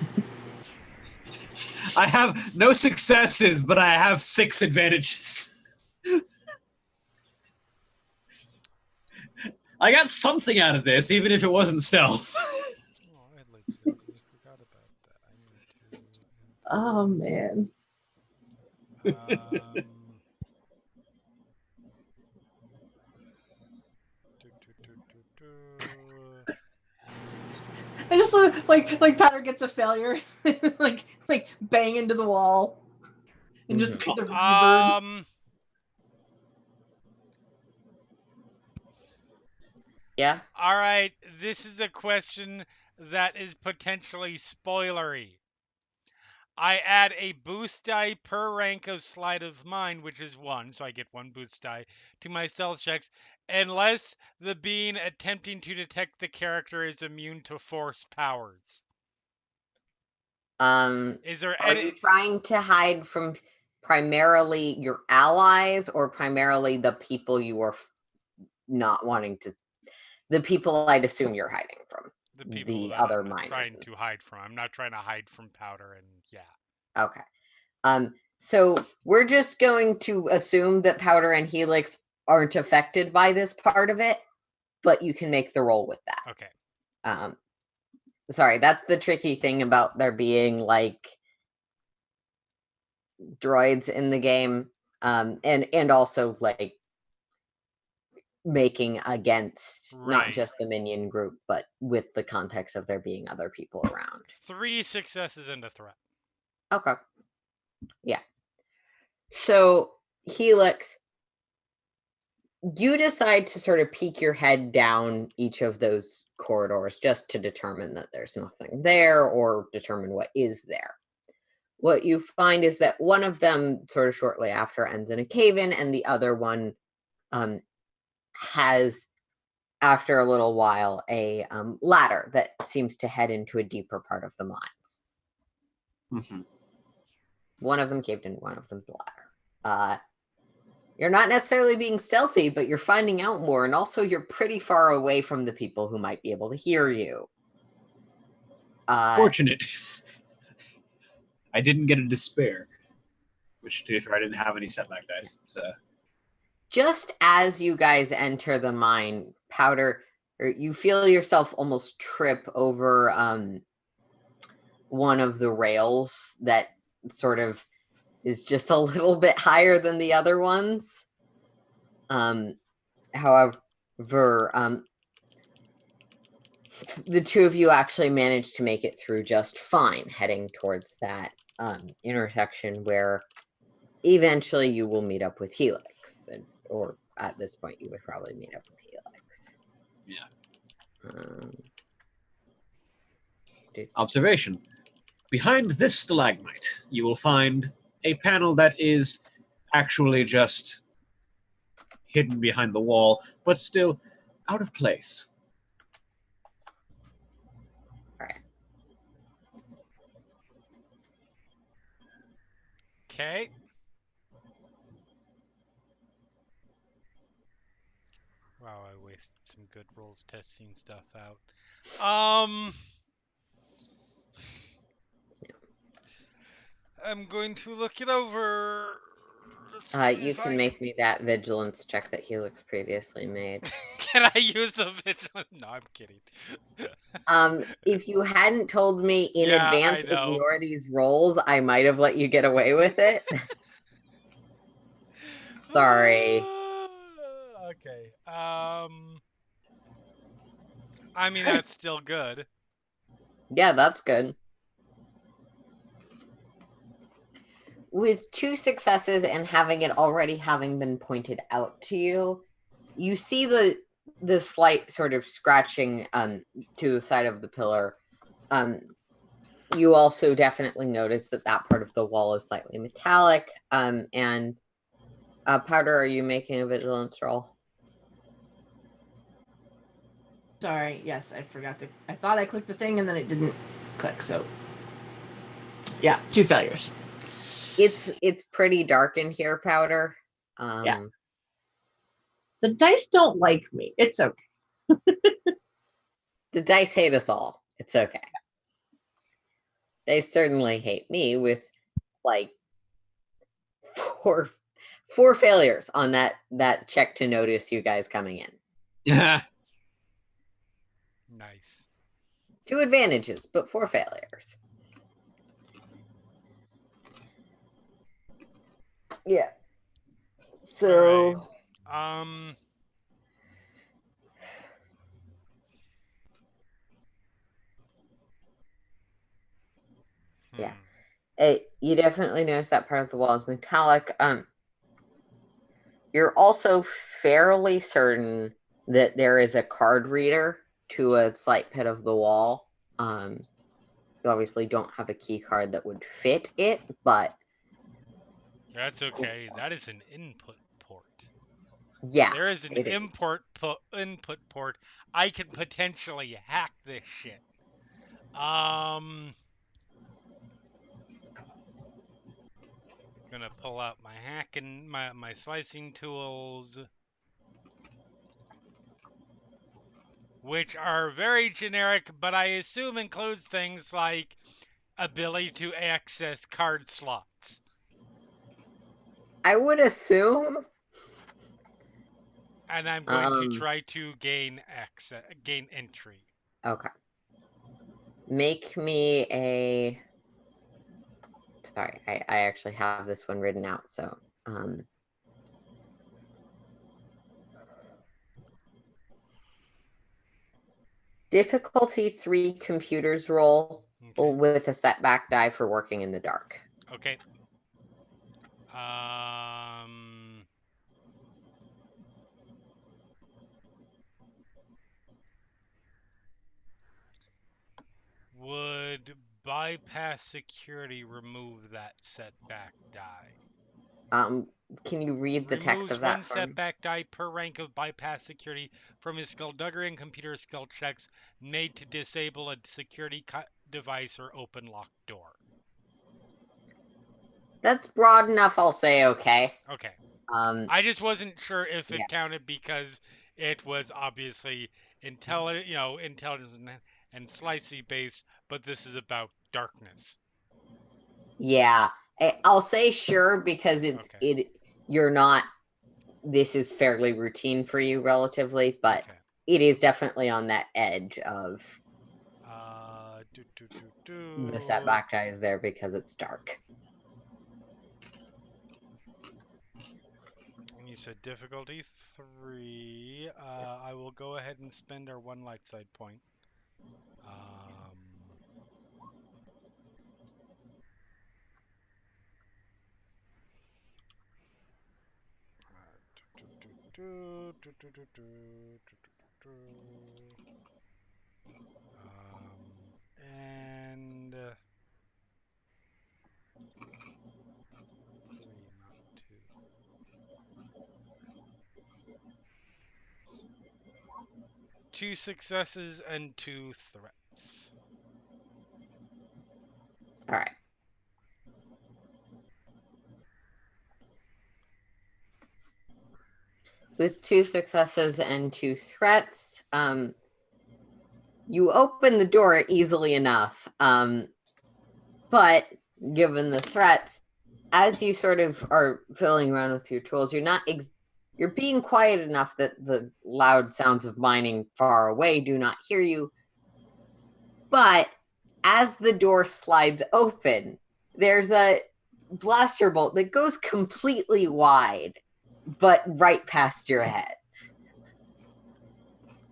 I have no successes, but I have 6 advantages. I got something out of this, even if it wasn't stealth. I legitimately forgot about that. Oh, man. I just like Powder gets a failure, like bang into the wall, and just kind of Yeah. All right, this is a question that is potentially spoilery. I add a boost die per rank of sleight of mind, which is 1, so I get 1 boost die to my stealth checks, unless the being attempting to detect the character is immune to force powers. Is there Are you trying to hide from primarily your allies or primarily the people you are not wanting to? The people I'd assume you're hiding from. The people the that other I'm miners. trying to hide from. I'm not trying to hide from Powder, and yeah. Okay. So we're just going to assume that Powder and Helix aren't affected by this part of it, but you can make the roll with that. Okay. Sorry, that's the tricky thing about there being like droids in the game, and also like making against not Right. just the minion group, but with the context of there being other people around. 3 successes and a threat. Okay. Yeah. So Helix, you decide to sort of peek your head down each of those corridors just to determine that there's nothing there or determine what is there. What you find is that one of them sort of shortly after ends in a cave-in, and the other one has, after a little while, a ladder that seems to head into a deeper part of the mines. Mhm. One of them caved in, one of them's the ladder. You're not necessarily being stealthy, but you're finding out more, and also you're pretty far away from the people who might be able to hear you. Fortunate. I didn't get a despair, which to be fair, I didn't have any setback dice. So Just as you guys enter the mine, Powder, or you feel yourself almost trip over one of the rails that sort of is just a little bit higher than the other ones. However, the two of you actually managed to make it through just fine, heading towards that intersection where eventually you will meet up with Helix. Or at this point, you would probably meet up with Helix. yeah. Dude. Observation. Behind this stalagmite, you will find a panel that is actually just hidden behind the wall, but still out of place. Alright. Okay. Wow, I wasted some good rolls testing stuff out. I'm going to look it over. You can make me that vigilance check that Helix previously made. Can I use the vigilance? No, I'm kidding. If you hadn't told me in Yeah, advance, I know. ignore these rolls, I might have let you get away with it. Sorry. Okay. I mean, that's still good. Yeah, that's good. With 2 successes and having it already having been pointed out to you, you see the slight sort of scratching to the side of the pillar. You also definitely notice that part of the wall is slightly metallic. And Powder, are you making a vigilance roll? Sorry, yes, I forgot to. I thought I clicked the thing and then it didn't click. So, yeah, 2 failures. It's pretty dark in here, Powder. Yeah. The dice don't like me. It's okay. The dice hate us all. It's okay. They certainly hate me with like four failures on that check to notice you guys coming in. Yeah. Nice. 2 advantages, but 4 failures. Yeah. So. Right. Yeah. You definitely notice that part of the wall is metallic. You're also fairly certain that there is a card reader to a slight pit of the wall. You obviously don't have a key card that would fit it, but That's okay. That is an input port. Yeah. There is an input port. I could potentially hack this shit. Gonna pull out my hacking, my slicing tools. which are very generic, but I assume includes things like ability to access card slots. I would assume. And I'm going to try to gain entry. Okay. Make me a. Sorry, I actually have this one written out. So, difficulty 3 computers roll with a setback die for working in the dark. Okay. Would bypass security remove that setback die? Can you read the text of that? Removes 1 setback die per rank of bypass security from his skullduggery and computer skill checks made to disable a security device or open locked door. That's broad enough, I'll say okay. Okay. I just wasn't sure if it Yeah. counted because it was obviously intelligent and slicey based, but this is about darkness. Yeah, I'll say sure because you're not. This is fairly routine for you, relatively, but it is definitely on that edge of. The setback die is there because it's dark. And you said difficulty 3. I will go ahead and spend our 1 light side point. And 3, not 2. 2 successes and 2 threats. All right. With 2 successes and 2 threats, you open the door easily enough. But given the threats, as you sort of are fiddling around with your tools, you're not you're being quiet enough that the loud sounds of mining far away do not hear you. But as the door slides open, there's a blaster bolt that goes completely wide, but right past your head.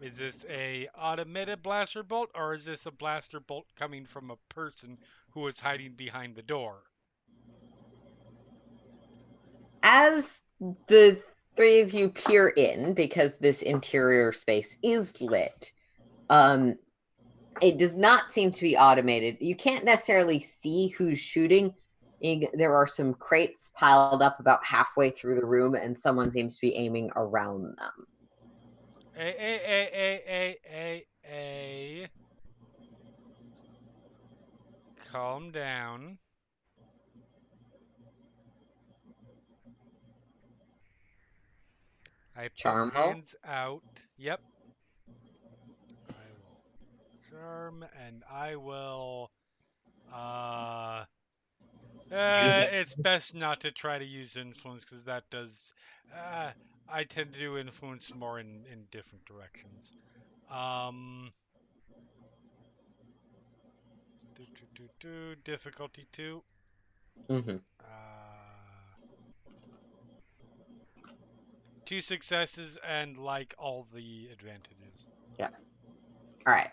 Is this a automated blaster bolt, or is this a blaster bolt coming from a person who is hiding behind the door? As the 3 of you peer in, because this interior space is lit, it does not seem to be automated. You can't necessarily see who's shooting. There are some crates piled up about halfway through the room, and someone seems to be aiming around them. Calm down. I put hands out. Yep. I will charm, and I will. It's best not to try to use influence because that does. I tend to do influence more in different directions. Difficulty 2. Mm-hmm. 2 successes and like all the advantages. Yeah. All right.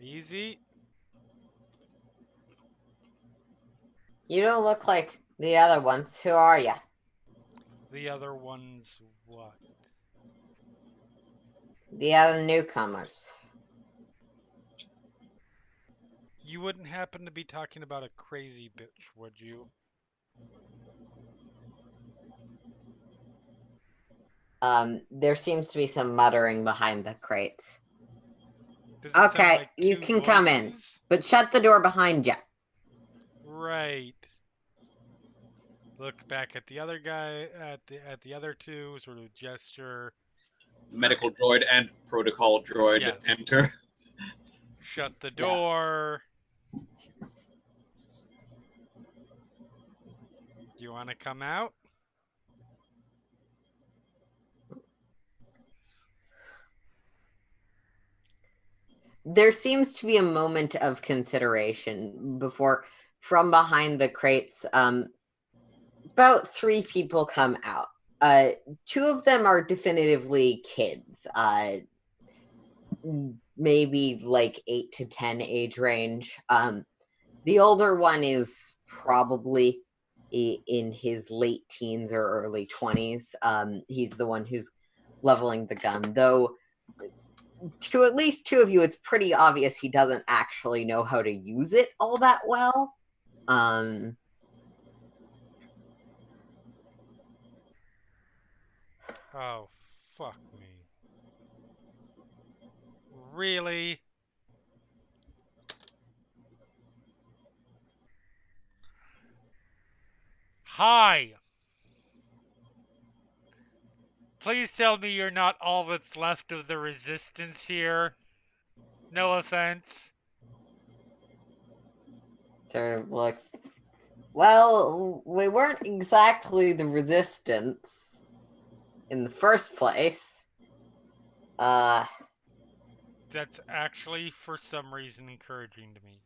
Easy. You don't look like the other ones. Who are you? The other ones what? The other newcomers. You wouldn't happen to be talking about a crazy bitch, would you? There seems to be some muttering behind the crates. Okay, like you can voices? Come in, but shut the door behind you. Right. Look back at the other guy, at the other 2, sort of gesture. medical droid and protocol droid Yeah. enter. Shut the door. Do you want to come out? There seems to be a moment of consideration before, from behind the crates, about 3 people come out. 2 of them are definitively kids, maybe like 8 to 10 age range. The older one is probably in his late teens or early 20s. He's the one who's leveling the gun, though to at least 2 of you, it's pretty obvious he doesn't actually know how to use it all that well. Oh, fuck me. Really? Hi! Please tell me you're not all that's left of the resistance here. No offense. Sort of looks. Well, we weren't exactly the resistance in the first place. That's actually, for some reason, encouraging to me.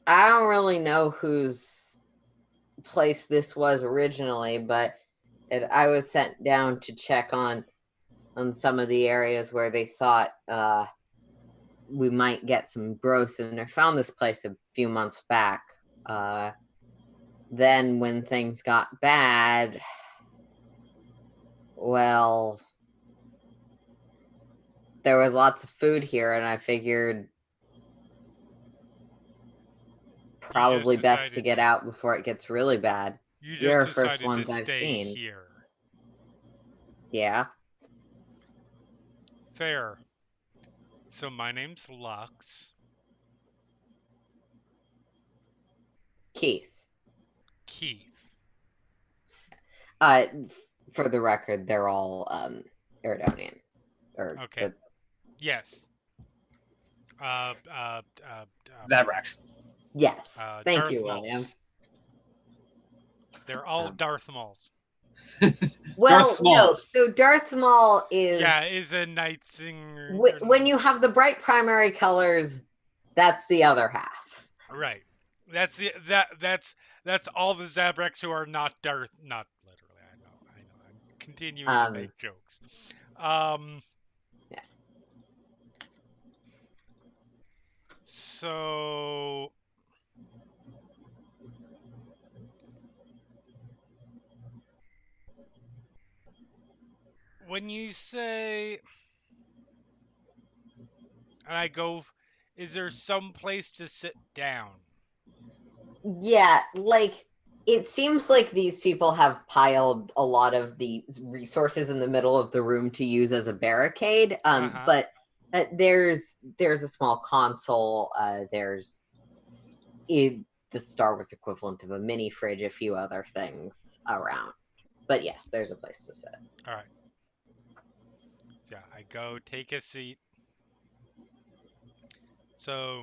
I don't really know whose place this was originally, but I was sent down to check on some of the areas where they thought we might get some growth, and I found this place a few months back. Then when things got bad, well, there was lots of food here, and I figured probably best to get out before it gets really bad. You're the first ones I've seen. Here. Yeah. Fair. So my name's Lux. Keith. For the record, they're all Eridonian. Okay. Yes. Zabrax. Yes. Thank Darth you, Mauls. William. They're all Darth Mauls. Well, Darth no. Mauls. So Darth Maul is is a Night Singer. when you have the bright primary colors, that's the other half. Right. That's all the Zabraks who are not Darth. Not literally. I know. I'm continuing to make jokes. Yeah. So when you say, and I go, is there some place to sit down? Yeah, like it seems like these people have piled a lot of the resources in the middle of the room to use as a barricade. But there's a small console. There's the Star Wars equivalent of a mini fridge, a few other things around. But yes, there's a place to sit. All right. Yeah, I go take a seat. So,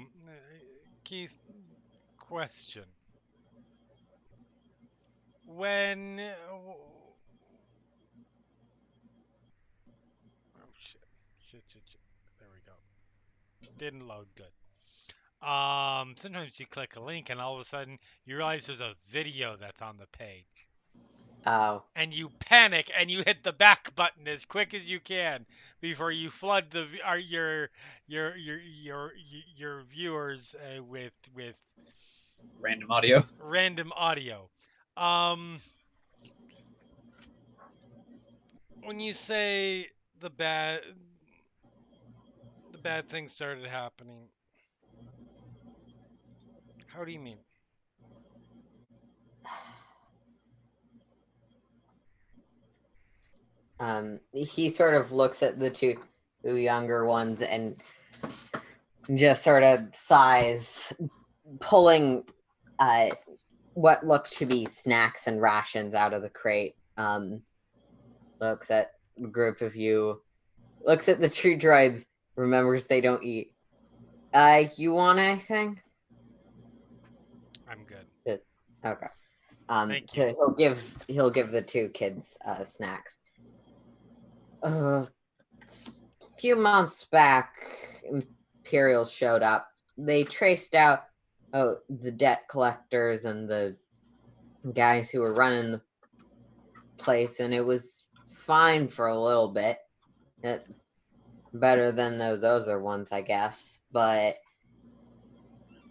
Keith, question. When... oh, shit. There we go. Didn't load good. Sometimes you click a link and all of a sudden you realize there's a video that's on the page. Oh. And you panic and you hit the back button as quick as you can before you flood your viewers with Random audio. When you say the bad things started happening, how do you mean? He sort of looks at the two younger ones and just sort of sighs, pulling what looked to be snacks and rations out of the crate. Looks at group of you, looks at the tree droids, remembers they don't eat. You want anything? I'm good. Okay. Thank so you. he'll give the two kids snacks. A few months back, Imperials showed up. They traced out the debt collectors and the guys who were running the place, and it was fine for a little bit. Better than those other ones, I guess. But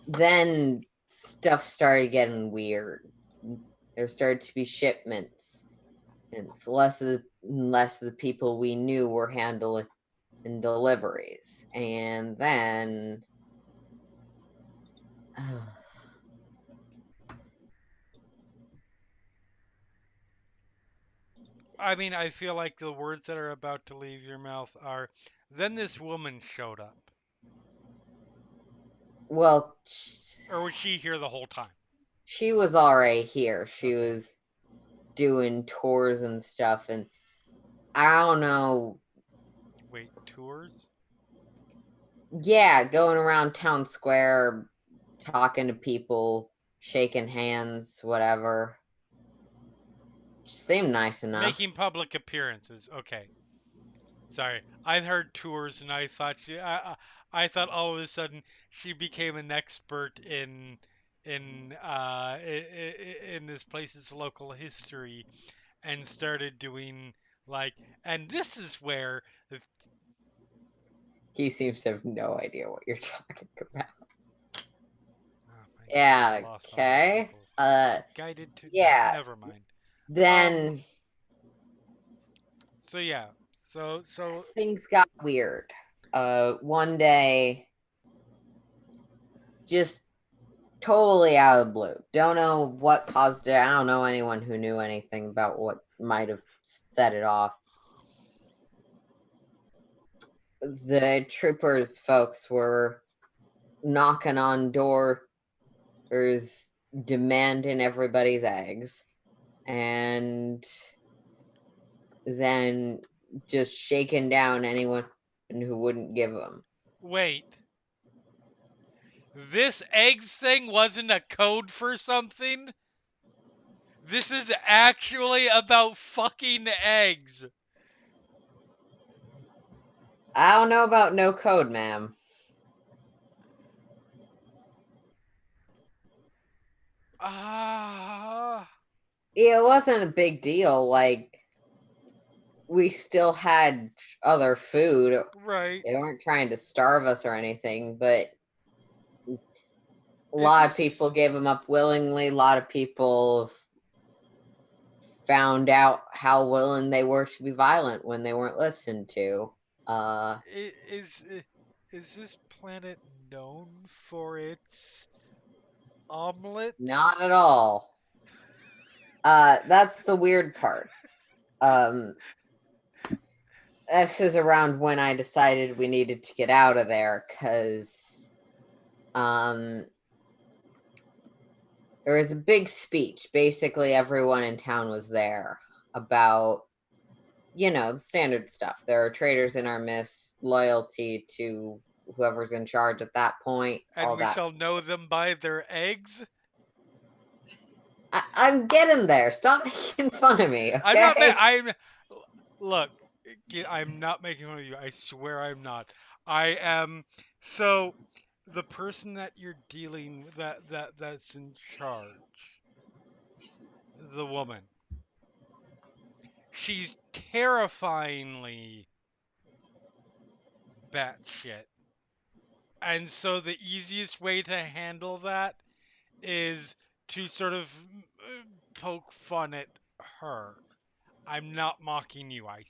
then stuff started getting weird. There started to be shipments, and it's less of the people we knew were handling deliveries. And then I mean, I feel like the words that are about to leave your mouth are, then this woman showed up. well, Or was she here the whole time? she was already here. She Okay. was doing tours and stuff, and I don't know. Wait, tours? Yeah, going around town square, talking to people, shaking hands, whatever. Seemed nice enough. Making public appearances. Okay. Sorry, I heard tours and I thought I thought all of a sudden she became an expert in this place's local history and started doing like, and this is where He seems to have no idea what you're talking about. oh my God, Yeah, I lost all my okay. people. Guided to Yeah. never mind. Then So yeah. So things got weird. One day, just totally out of the blue. Don't know what caused it. I don't know anyone who knew anything about what might have set it off. The troopers folks were knocking on doors, demanding everybody's eggs, and then just shaking down anyone who wouldn't give them. wait. This eggs thing wasn't a code for something? This is actually about fucking eggs. I don't know about no code, ma'am. Ah. It wasn't a big deal. Like, we still had other food. Right. They weren't trying to starve us or anything, but a Is lot of this people gave them up willingly. A lot of people found out how willing they were to be violent when they weren't listened to. is this planet known for its omelets? Not at all. That's the weird part. This is around when I decided we needed to get out of there, because there was a big speech. Basically, everyone in town was there about, the standard stuff. There are traitors in our midst, loyalty to whoever's in charge at that point, And all we that. shall know them by their eggs? I'm getting there. Stop making fun of me, okay? Look, I'm not making fun of you. I swear I'm not. I am. So the person that you're dealing with, that's in charge, the woman, she's terrifyingly batshit. And so the easiest way to handle that is to sort of poke fun at her. I'm not mocking you. I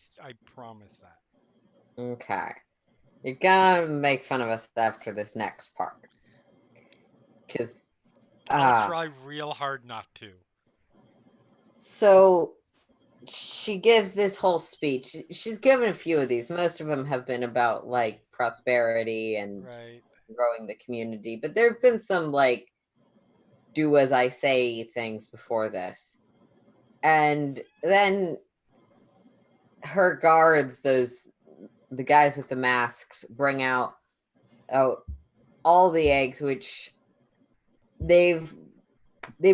promise that. Okay. You're gonna make fun of us after this next part. Because, I'll try real hard not to. so she gives this whole speech. She's given a few of these. Most of them have been about, like, prosperity and Right. growing the community. But there have been some, like, do as I say things before this. And then her guards, the guys with the masks, bring out all the eggs, which they've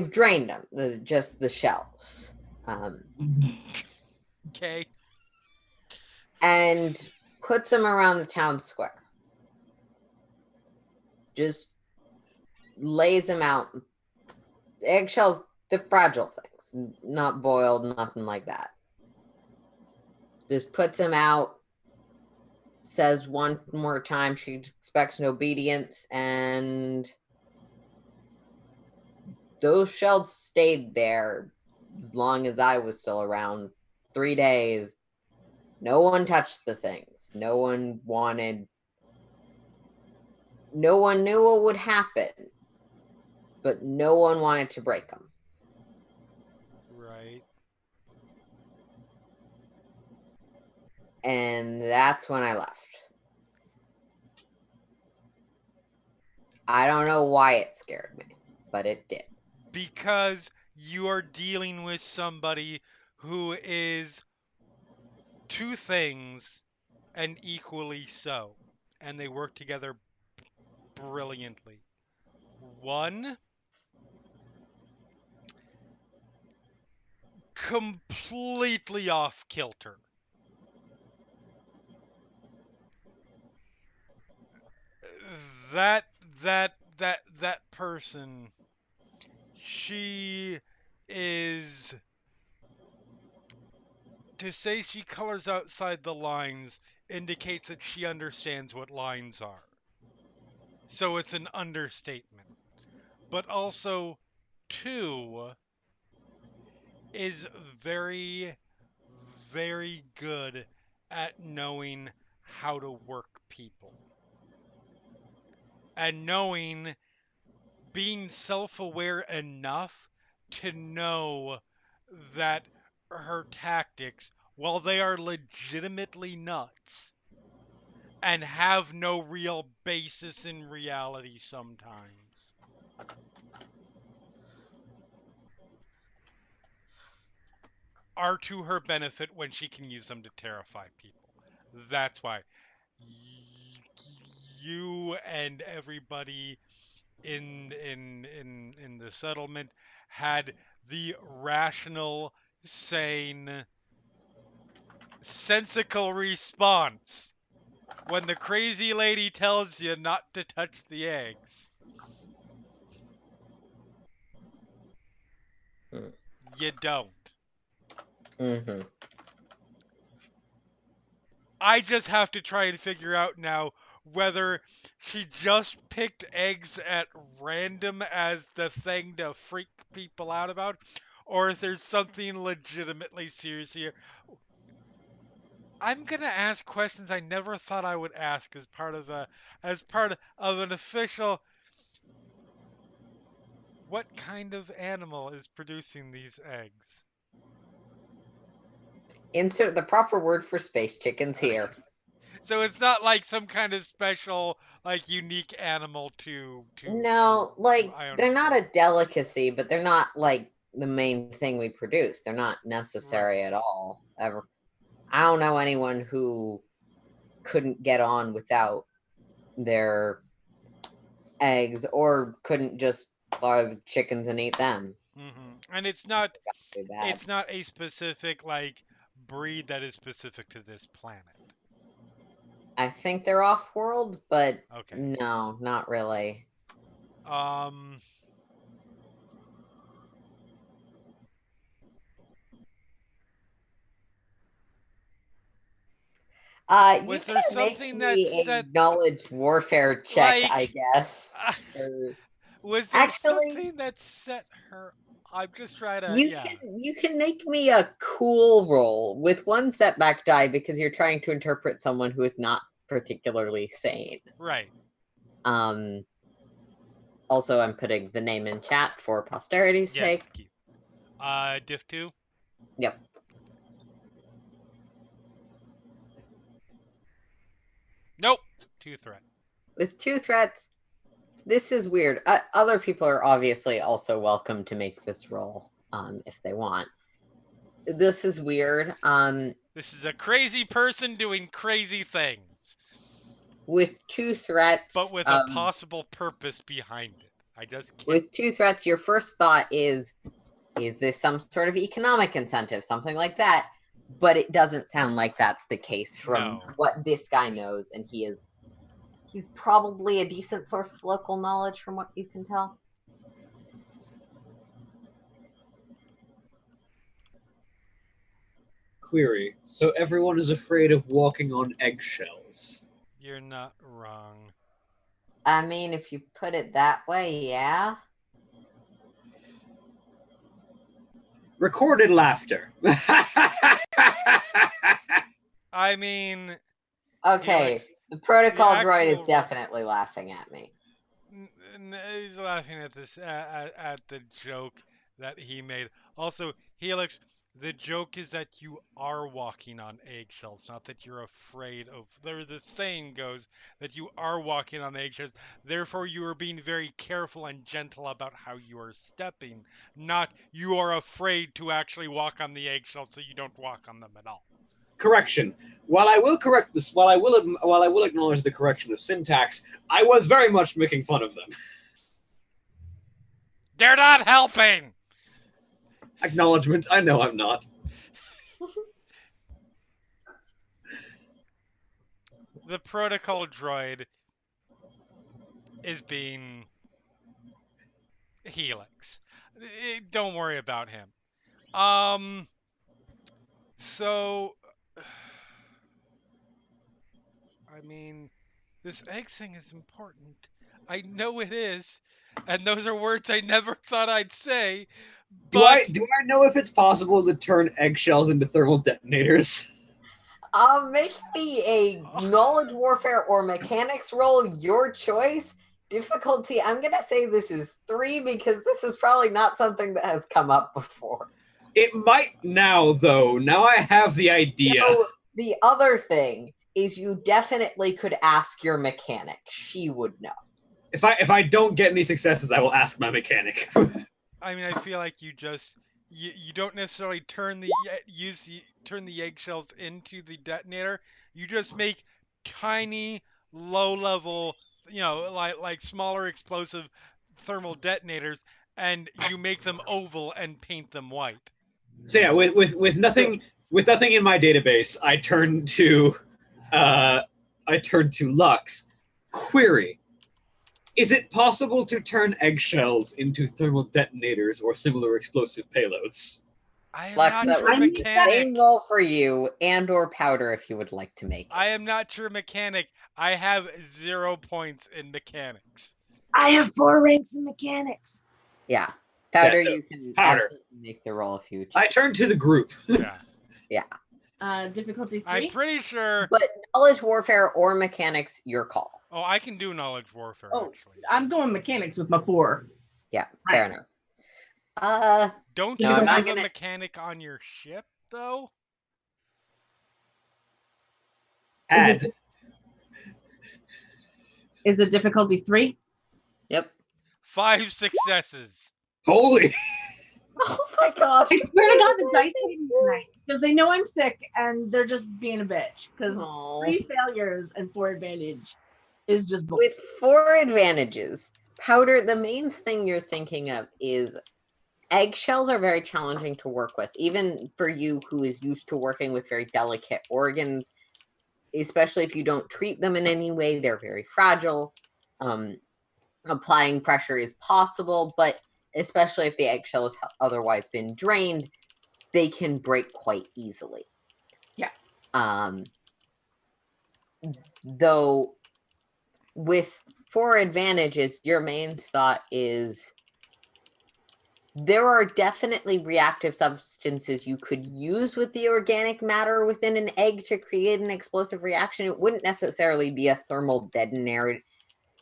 drained them, just the shells, Okay. and puts them around the town square. Just lays them out. Eggshells, the fragile things, not boiled, nothing like that. Just puts them out, says one more time she expects an obedience, and those shells stayed there as long as I was still around. 3 days. No one touched the things. No one knew what would happen, but no one wanted to break them. Right. And that's when I left. I don't know why it scared me, but it did. Because you are dealing with somebody who is two things and equally so. And they work together brilliantly. One, completely off kilter. That that person, she is, to say she colors outside the lines indicates that she understands what lines are. So it's an understatement. But also, two, is very, very good at knowing how to work people. And being self aware enough to know that her tactics, while they are legitimately nuts and have no real basis in reality sometimes, are to her benefit when she can use them to terrify people. That's why you and everybody in the settlement had the rational, sane, sensical response when the crazy lady tells you not to touch the eggs. You don't. Mm-hmm. I just have to try and figure out now whether she just picked eggs at random as the thing to freak people out about, or if there's something legitimately serious here. I'm gonna ask questions I never thought I would ask as part of an official. What kind of animal is producing these eggs? Insert the proper word for space chickens here. So it's not like some kind of special, like unique animal No, like I they're not understand. a delicacy, but they're not like the main thing we produce. They're not Right. necessary at all. Ever. I don't know anyone who couldn't get on without their eggs or couldn't just slaughter the chickens and eat them. And Too bad. it's not a specific like breed that is specific to this planet. I think they're off world, but Okay. no, not really. Um You was there can make something that me set a knowledge warfare check, I like guess. was there Actually, something that set her? I'm just trying to, you yeah. can make me a cool roll with one setback die because you're trying to interpret someone who is not particularly sane. Right. Um Also, I'm putting the name in chat for posterity's Yes, sake. keep. Diff 2? Yep. Nope. 2 threat. With 2 threats, this is weird. Other people are obviously also welcome to make this roll if they want. This is weird. This is a crazy person doing crazy things, With two threats, but with a possible purpose behind it. I just can't. with two threats, your first thought is this some sort of economic incentive, something like that? But it doesn't sound like that's the case from what this guy knows, and he's probably a decent source of local knowledge from what you can tell. Query. So everyone is afraid of walking on eggshells. You're not wrong. I mean, if you put it that way, yeah. Recorded laughter. I mean... Okay, the protocol droid is definitely laughing at me. He's laughing at this at the joke that he made. Also, Helix, the joke is that you are walking on eggshells, not that you're afraid of. The saying goes that you are walking on eggshells. Therefore, you are being very careful and gentle about how you are stepping, not you are afraid to actually walk on the eggshells, so you don't walk on them at all. Correction. While I will correct this, while I will acknowledge the correction of syntax, I was very much making fun of them. They're not helping. Acknowledgement. I know I'm not. The protocol droid is being Helix. Don't worry about him. So, I mean, this egg thing is important. I know it is, and those are words I never thought I'd say. But... Do I know if it's possible to turn eggshells into thermal detonators? Make me a knowledge warfare or mechanics roll, your choice. Difficulty, I'm gonna say this is 3 because this is probably not something that has come up before. It might now, though. Now I have the idea. So, the other thing is you definitely could ask your mechanic. She would know. If I don't get any successes, I will ask my mechanic. I mean, I feel like you don't necessarily turn the eggshells into the detonator. You just make tiny, low-level, like smaller explosive thermal detonators, and you make them oval and paint them white. So yeah, with nothing in my database, I turn to Lux. Query. Is it possible to turn eggshells into thermal detonators or similar explosive payloads? I am not sure mechanic. Same roll for you and/or powder if you would like to make it. I am not sure mechanic. I have 0 points in mechanics. I have 4 ranks in mechanics. Yeah. Powder, Yeah, so you can absolutely make the roll if you choose. I turn to the group. Yeah. Yeah. Difficulty 3? I'm pretty sure. But knowledge warfare or mechanics, your call. Oh, I can do knowledge warfare, actually. I'm going mechanics with my 4. Yeah, fair enough. Don't you have a mechanic on your ship, though? Add. Is it difficulty 3? Yep. 5 successes. Holy! Oh my gosh! I swear to God, the dice hate me tonight because they know I'm sick and they're just being a bitch. Because 3 failures and 4 advantage is just with 4 advantages. Powder, the main thing you're thinking of is eggshells are very challenging to work with, even for you who is used to working with very delicate organs, especially if you don't treat them in any way. They're very fragile. Applying pressure is possible, but especially if the eggshell has otherwise been drained, they can break quite easily. Yeah. Though with 4 advantages, your main thought is there are definitely reactive substances you could use with the organic matter within an egg to create an explosive reaction. It wouldn't necessarily be a thermal detonator.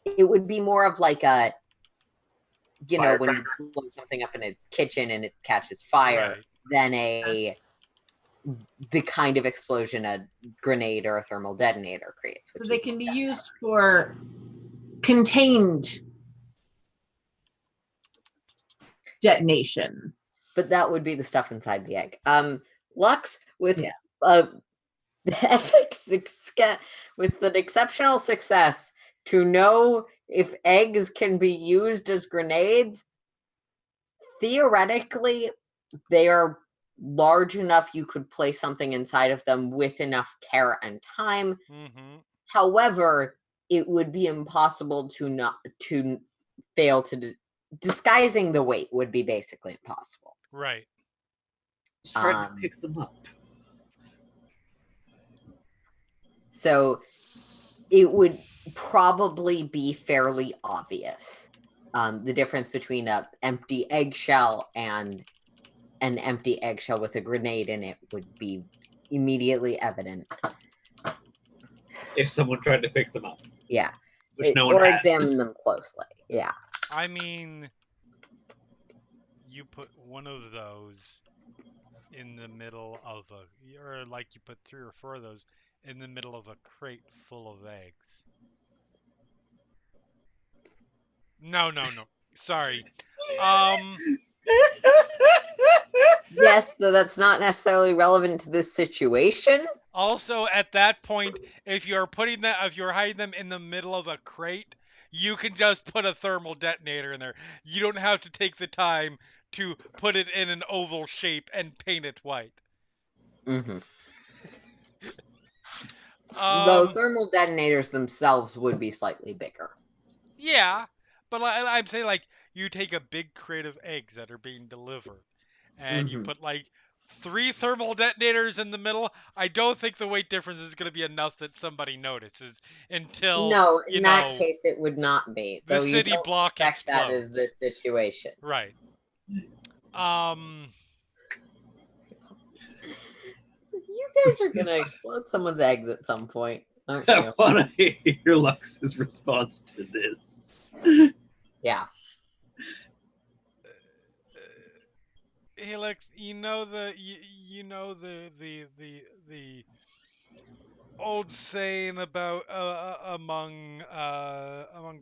It would be more of like a, when you blow something up in a kitchen and it catches fire, than the kind of explosion a grenade or a thermal detonator creates. So they can be used for contained detonation. but that would be the stuff inside the egg. Lux with Yeah. with an exceptional success to know if eggs can be used as grenades. Theoretically, they are large enough you could place something inside of them with enough care and time. Mm-hmm. However, it would be impossible to fail to disguising the weight would be basically impossible. Right. Let's try to pick them up. So it would probably be fairly obvious. The difference between an empty eggshell and an empty eggshell with a grenade in it would be immediately evident. If someone tried to pick them up. Yeah. Which no one or has. examine them closely. Yeah. I mean, you put one of those in the middle of or like you put 3 or 4 of those in the middle of a crate full of eggs. No. Sorry. Yes, though that's not necessarily relevant to this situation. Also, at that point, if you're hiding them in the middle of a crate, you can just put a thermal detonator in there. You don't have to take the time to put it in an oval shape and paint it white. Mm-hmm. Though thermal detonators themselves would be slightly bigger. Yeah, but I'm saying, like, you take a big crate of eggs that are being delivered, and you put, like, 3 thermal detonators in the middle. I don't think the weight difference is going to be enough that somebody notices until, no, in that case, it would not be. The though city you don't block expect explodes. that is this situation. Right. You guys are gonna explode someone's eggs at some point, aren't you? I want to hear Lux's response to this. Yeah. Hey Lex, you know the old saying about among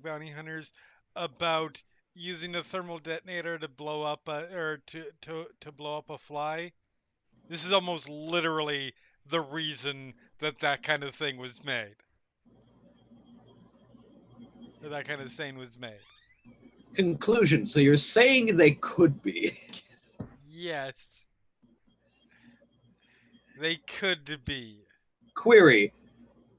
bounty hunters about using a thermal detonator to blow up to blow up a fly. This is almost literally the reason that kind of thing was made. Or that kind of saying was made. Conclusion. So you're saying they could be. Yes. They could be. Query.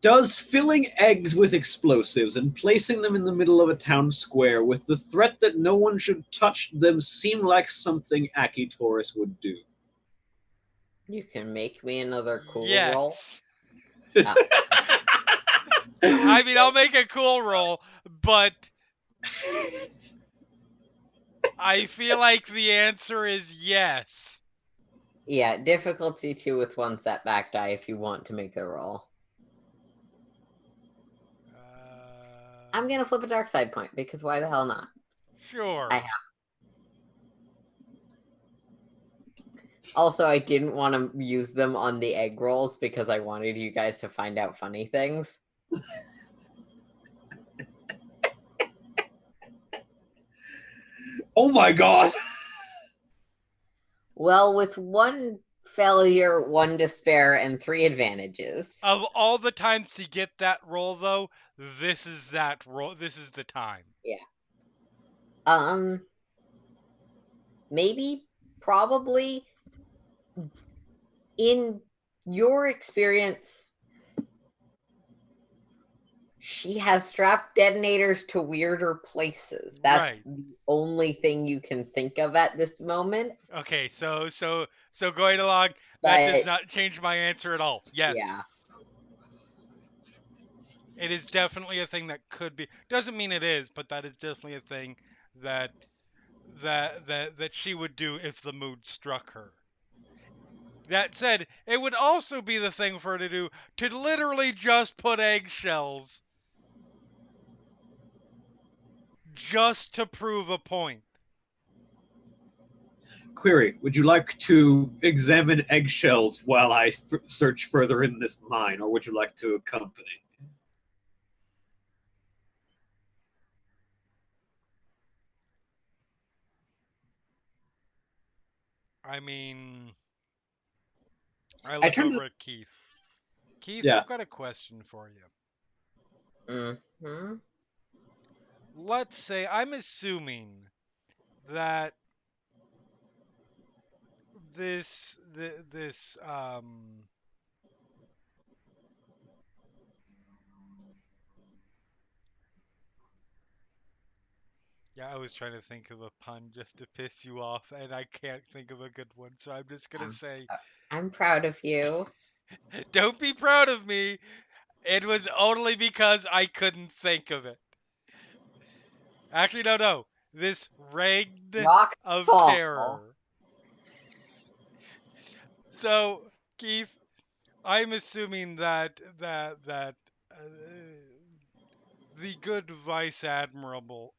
Does filling eggs with explosives and placing them in the middle of a town square with the threat that no one should touch them seem like something Aki Taurus would do? You can make me another cool roll. Yes. I mean, I'll make a cool roll, but I feel like the answer is yes. Yeah, difficulty 2 with 1 setback die if you want to make the roll. I'm gonna flip a dark side point because why the hell not? Sure. I have. Also, I didn't want to use them on the egg rolls because I wanted you guys to find out funny things. Oh my god! Well, with 1 failure, 1 despair, and 3 advantages. Of all the times to get that roll, though, this is that roll. This is the time. Yeah. Maybe, probably, in your experience, she has strapped detonators to weirder places. That's the only thing you can think of at this moment. Okay, so going along, that does not change my answer at all. Yes. Yeah. It is definitely a thing that could be. Doesn't mean it is, but that is definitely a thing that she would do if the mood struck her. That said, it would also be the thing for her to do to literally just put eggshells just to prove a point. Query, would you like to examine eggshells while I search further in this mine, or would you like to accompany? I mean, I I look turned over to, at Keith. Keith, yeah. I've got a question for you. Mm-hmm. Let's say I'm assuming that this yeah, I was trying to think of a pun just to piss you off, and I can't think of a good one, so I'm just gonna Um, say, I'm proud of you. don't be proud of me. It was only because I couldn't think of it. Actually, no. This reign Rock of fall. terror. So, Keith, I'm assuming that the good vice admiral,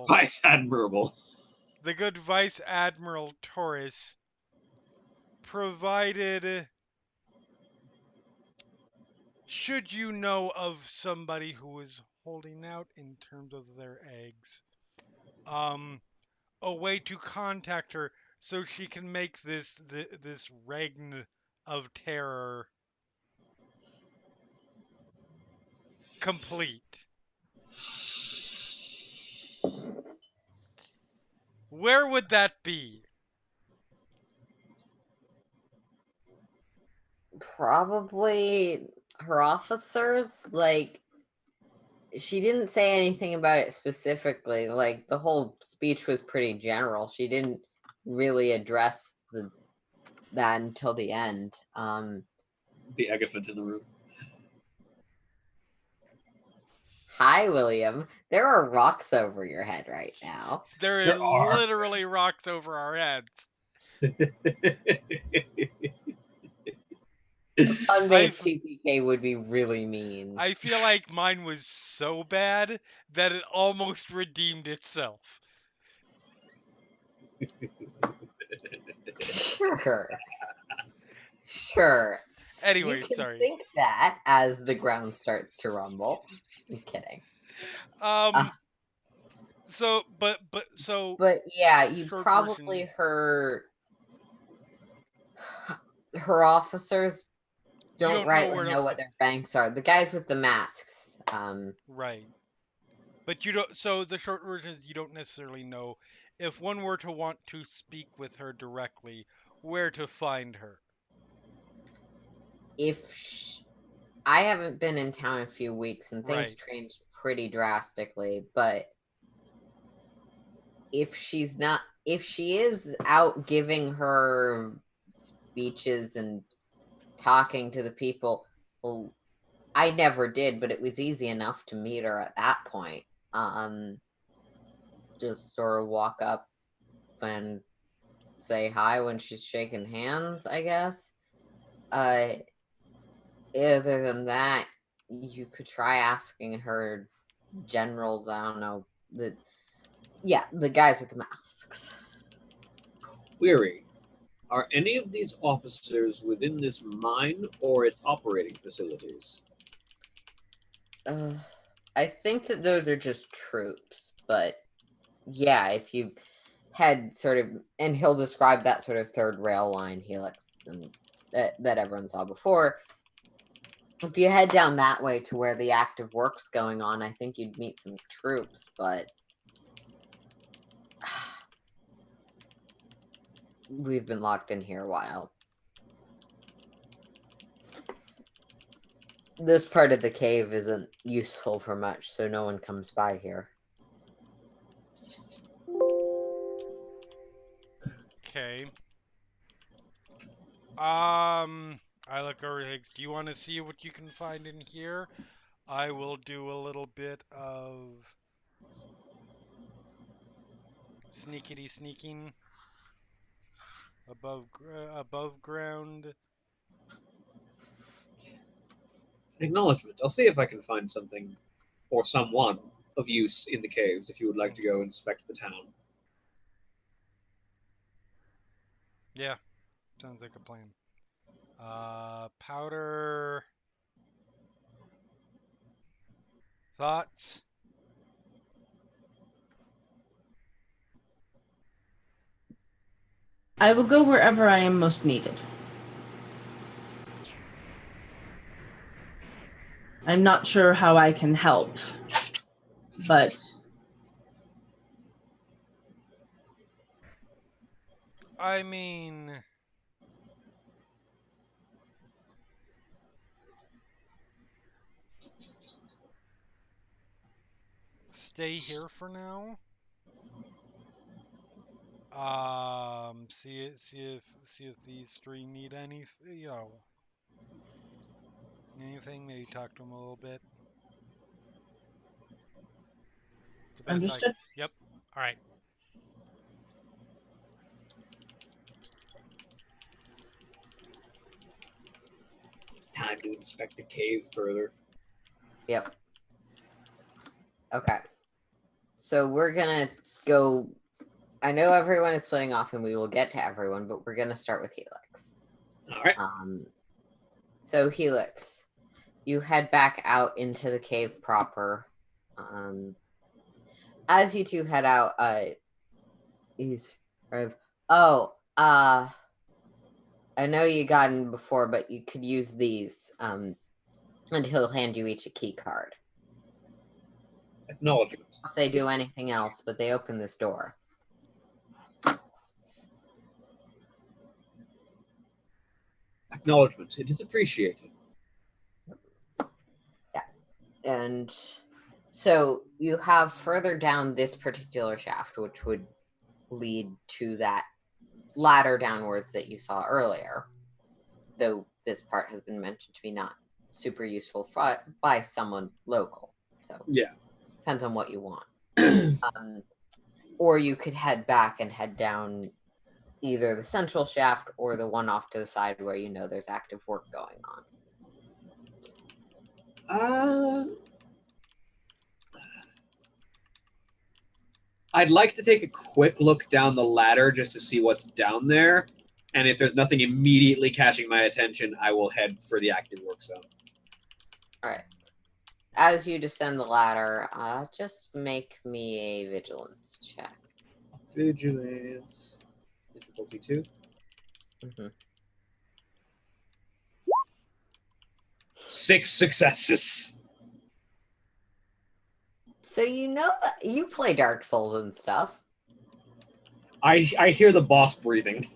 Vice Admirable. the good vice admiral Torres provided. Should you know of somebody who is holding out in terms of their eggs, um, a way to contact her so she can make this reign of terror complete. Where would that be? Probably her officers. Like, she didn't say anything about it specifically. Like, the whole speech was pretty general. She didn't really address that until the end. The elephant in the room. Hi, William. There are rocks over your head right now. There There is are. literally rocks over our heads. I Fun-based 2PK would be really mean. I feel like mine was so bad that it almost redeemed itself. Sure. Sure. You Anyway, can sorry. think that as the ground starts to rumble. I'm kidding. Um. So But yeah, you short probably version. her officers You don't don't know rightly where to know what their ranks are. The guys with the masks. right, but you don't. So the short version is you don't necessarily know if one were to want to speak with her directly, where to find her. I haven't been in town a few weeks and things Right. changed pretty drastically, but if she is out giving her speeches and talking to the people, well, I never did, but it was easy enough to meet her at that point. Just sort of walk up and say hi when she's shaking hands, I guess. Other than that, you could try asking her generals. I don't know, the guys with the masks. Query. Are any of these officers within this mine or its operating facilities? I think that those are just troops, but yeah, if you had sort of, and he'll describe that sort of third rail line helix and that everyone saw before. If you head down that way to where the active work's going on, I think you'd meet some troops, but we've been locked in here a while. This part of the cave isn't useful for much, so no one comes by here. Okay. I look over things. Do you want to see what you can find in here? I will do a little bit of sneakity sneaking above ground. Acknowledgement. I'll see if I can find something or someone of use in the caves if you would like to go inspect the town. Yeah, sounds like a plan. Powder thoughts. I will go wherever I am most needed. I'm not sure how I can help, but I mean, stay here for now. See if these three need anything. Anything. Maybe talk to them a little bit. The best I. understood. Yep. All right. Time to inspect the cave further. Yep. Okay. So we're gonna go. I know everyone is splitting off, and we will get to everyone, but we're gonna start with Helix. All right. So Helix, you head back out into the cave proper. As you two head out, he's sort of, I know you got in before, but you could use these. And he'll hand you each a key card. Acknowledgement. If they do anything else, but they open this door. Acknowledgement. It is appreciated. Yeah. And so you have further down this particular shaft, which would lead to that ladder downwards that you saw earlier. Though this part has been mentioned to be not super useful by someone local. So yeah, depends on what you want. Or you could head back and head down either the central shaft or the one off to the side where you know there's active work going on. I'd like to take a quick look down the ladder just to see what's down there. And if there's nothing immediately catching my attention, I will head for the active work zone. All right. As you descend the ladder, just make me a vigilance check. Vigilance. Difficulty 2. Mm-hmm. 6 successes. So you know that you play Dark Souls and stuff. I hear the boss breathing.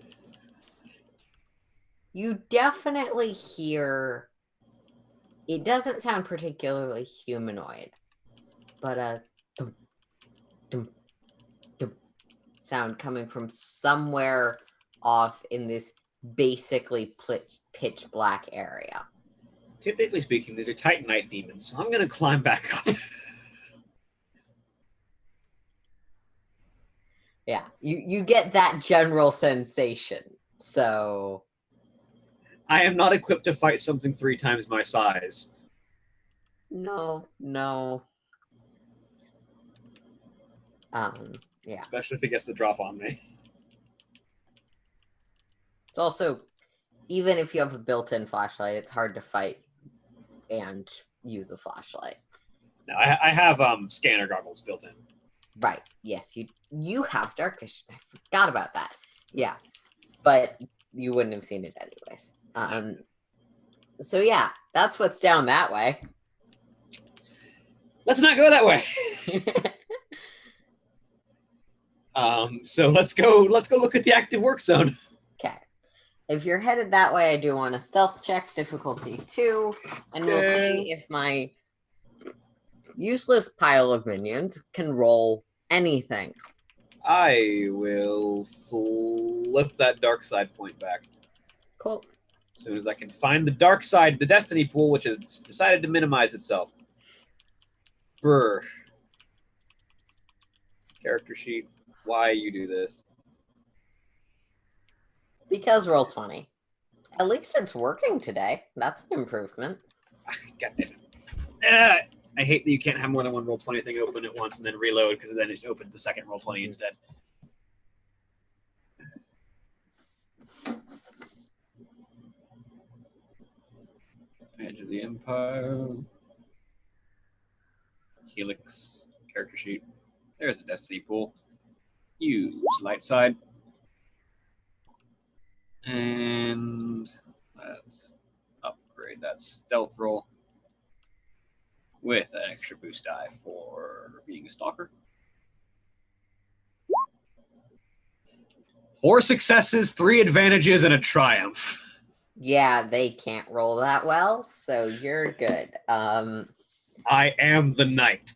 You definitely hear. It doesn't sound particularly humanoid, but a dum, dum, dum sound coming from somewhere off in this basically pitch black area. Typically speaking, these are Titanite demons, so I'm going to climb back up. Yeah, you get that general sensation. So I am not equipped to fight something 3 times my size. No. Yeah. Especially if it gets the drop on me. It's also, even if you have a built-in flashlight, it's hard to fight and use a flashlight. No, I have scanner goggles built in. Right. Yes, you have dark vision. I forgot about that. Yeah. But you wouldn't have seen it anyways. So yeah, that's what's down that way. Let's not go that way. So let's go look at the active work zone. Okay. If you're headed that way, I do want a stealth check, difficulty 2, and we'll see if my useless pile of minions can roll anything. I will flip that dark side point back. Cool. As soon as I can find the dark side, the destiny pool, which has decided to minimize itself. Brr. Character sheet. Why you do this? Because roll 20. At least it's working today. That's an improvement. God damn it. I hate that you can't have more than one roll 20 thing open at once and then reload, because then it opens the second roll 20 instead. Edge of the Empire. Helix. Character sheet. There's the destiny pool. Use light side. And let's upgrade that stealth roll with an extra boost die for being a stalker. 4 successes, 3 advantages, and a triumph. Yeah, they can't roll that well, so you're good. I am the knight.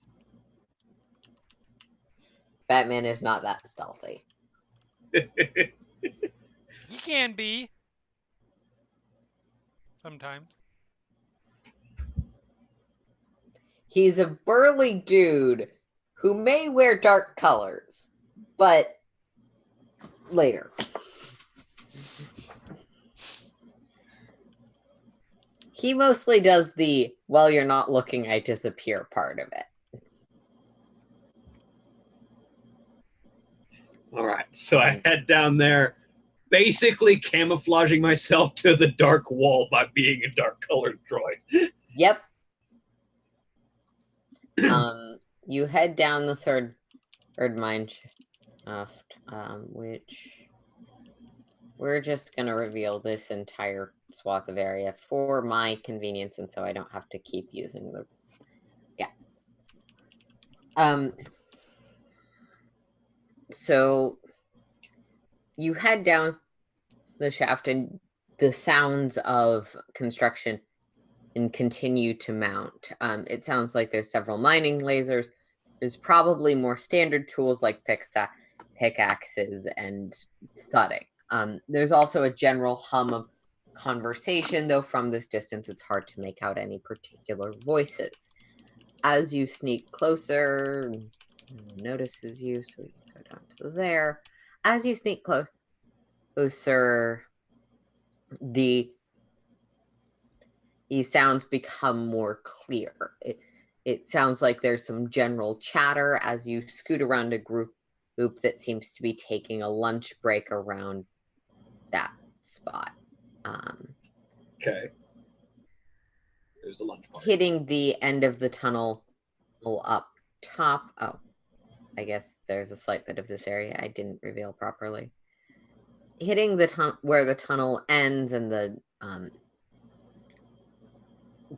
Batman is not that stealthy. He can be. Sometimes. He's a burly dude who may wear dark colors, but later. He mostly does the, well, you're not looking, I disappear part of it. All right, so I head down there, basically camouflaging myself to the dark wall by being a dark-colored droid. Yep. You head down the third mine shaft, which we're just gonna reveal this entire swath of area for my convenience, and so I don't have to keep using the. Yeah. So you head down the shaft, and the sounds of construction and continue to mount. It sounds like there's several mining lasers. There's probably more standard tools like pickaxes and thudding. There's also a general hum of conversation, though from this distance it's hard to make out any particular voices. As you sneak closer, no one notices you, so you go down to there. As you sneak closer, the sounds become more clear. It sounds like there's some general chatter as you scoot around a group that seems to be taking a lunch break around that spot. Okay. There's a lunch bar. Hitting the end of the tunnel up top. Oh, I guess there's a slight bit of this area I didn't reveal properly. Hitting the where the tunnel ends and the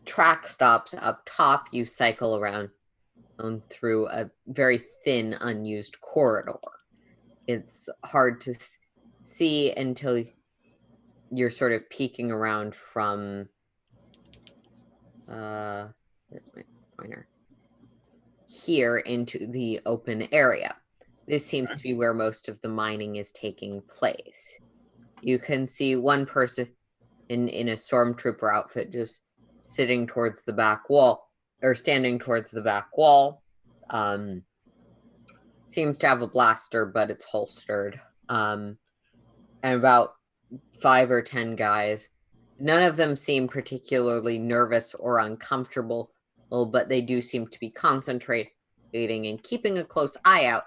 track stops up top, you cycle around through a very thin, unused corridor. It's hard to see until you're sort of peeking around from there's my pointer here into the open area. This seems to be where most of the mining is taking place. You can see one person in a stormtrooper outfit just sitting towards the back wall, or standing towards the back wall. Seems to have a blaster, but it's holstered. And about 5 or 10 guys. None of them seem particularly nervous or uncomfortable, but they do seem to be concentrating and keeping a close eye out,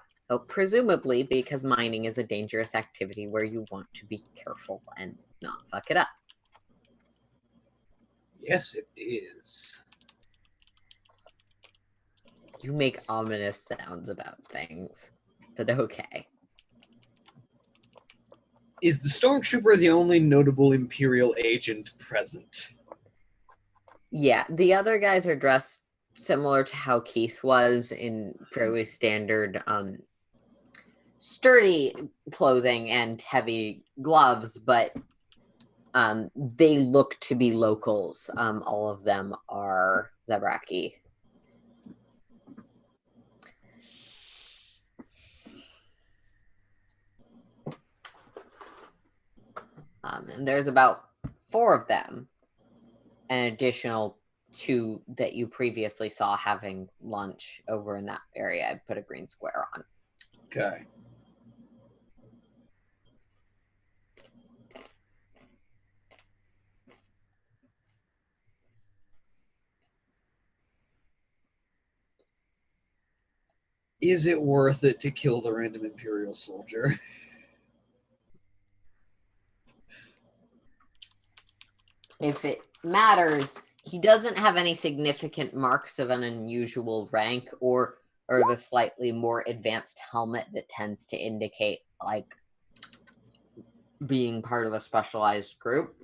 presumably because mining is a dangerous activity where you want to be careful and not fuck it up. Yes, it is. You make ominous sounds about things, but okay. Is the Stormtrooper the only notable Imperial agent present? Yeah, the other guys are dressed similar to how Keith was, in fairly standard, sturdy clothing and heavy gloves, but they look to be locals. All of them are Zebraki. And there's about 4 of them, an additional 2 that you previously saw having lunch over in that area. I put a green square on. Okay. Is it worth it to kill the random Imperial soldier? If it matters, he doesn't have any significant marks of an unusual rank or the slightly more advanced helmet that tends to indicate, like, being part of a specialized group.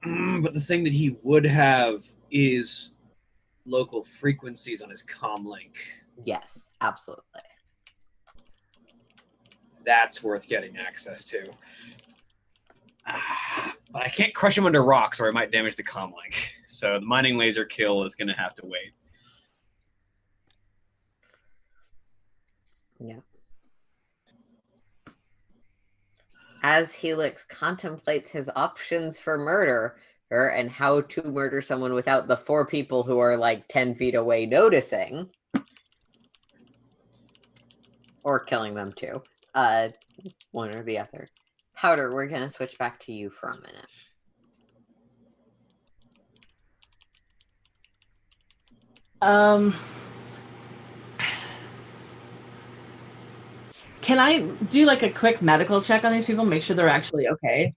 But the thing that he would have is local frequencies on his comlink. Yes, absolutely. That's worth getting access to. But I can't crush him under rocks or I might damage the comlink. So the mining laser kill is going to have to wait. Yeah. As Helix contemplates his options for murder and how to murder someone without the 4 people who are like 10 feet away noticing. Or killing them too. One or the other. Powder, we're going to switch back to you for a minute. Can I do like a quick medical check on these people, make sure they're actually okay?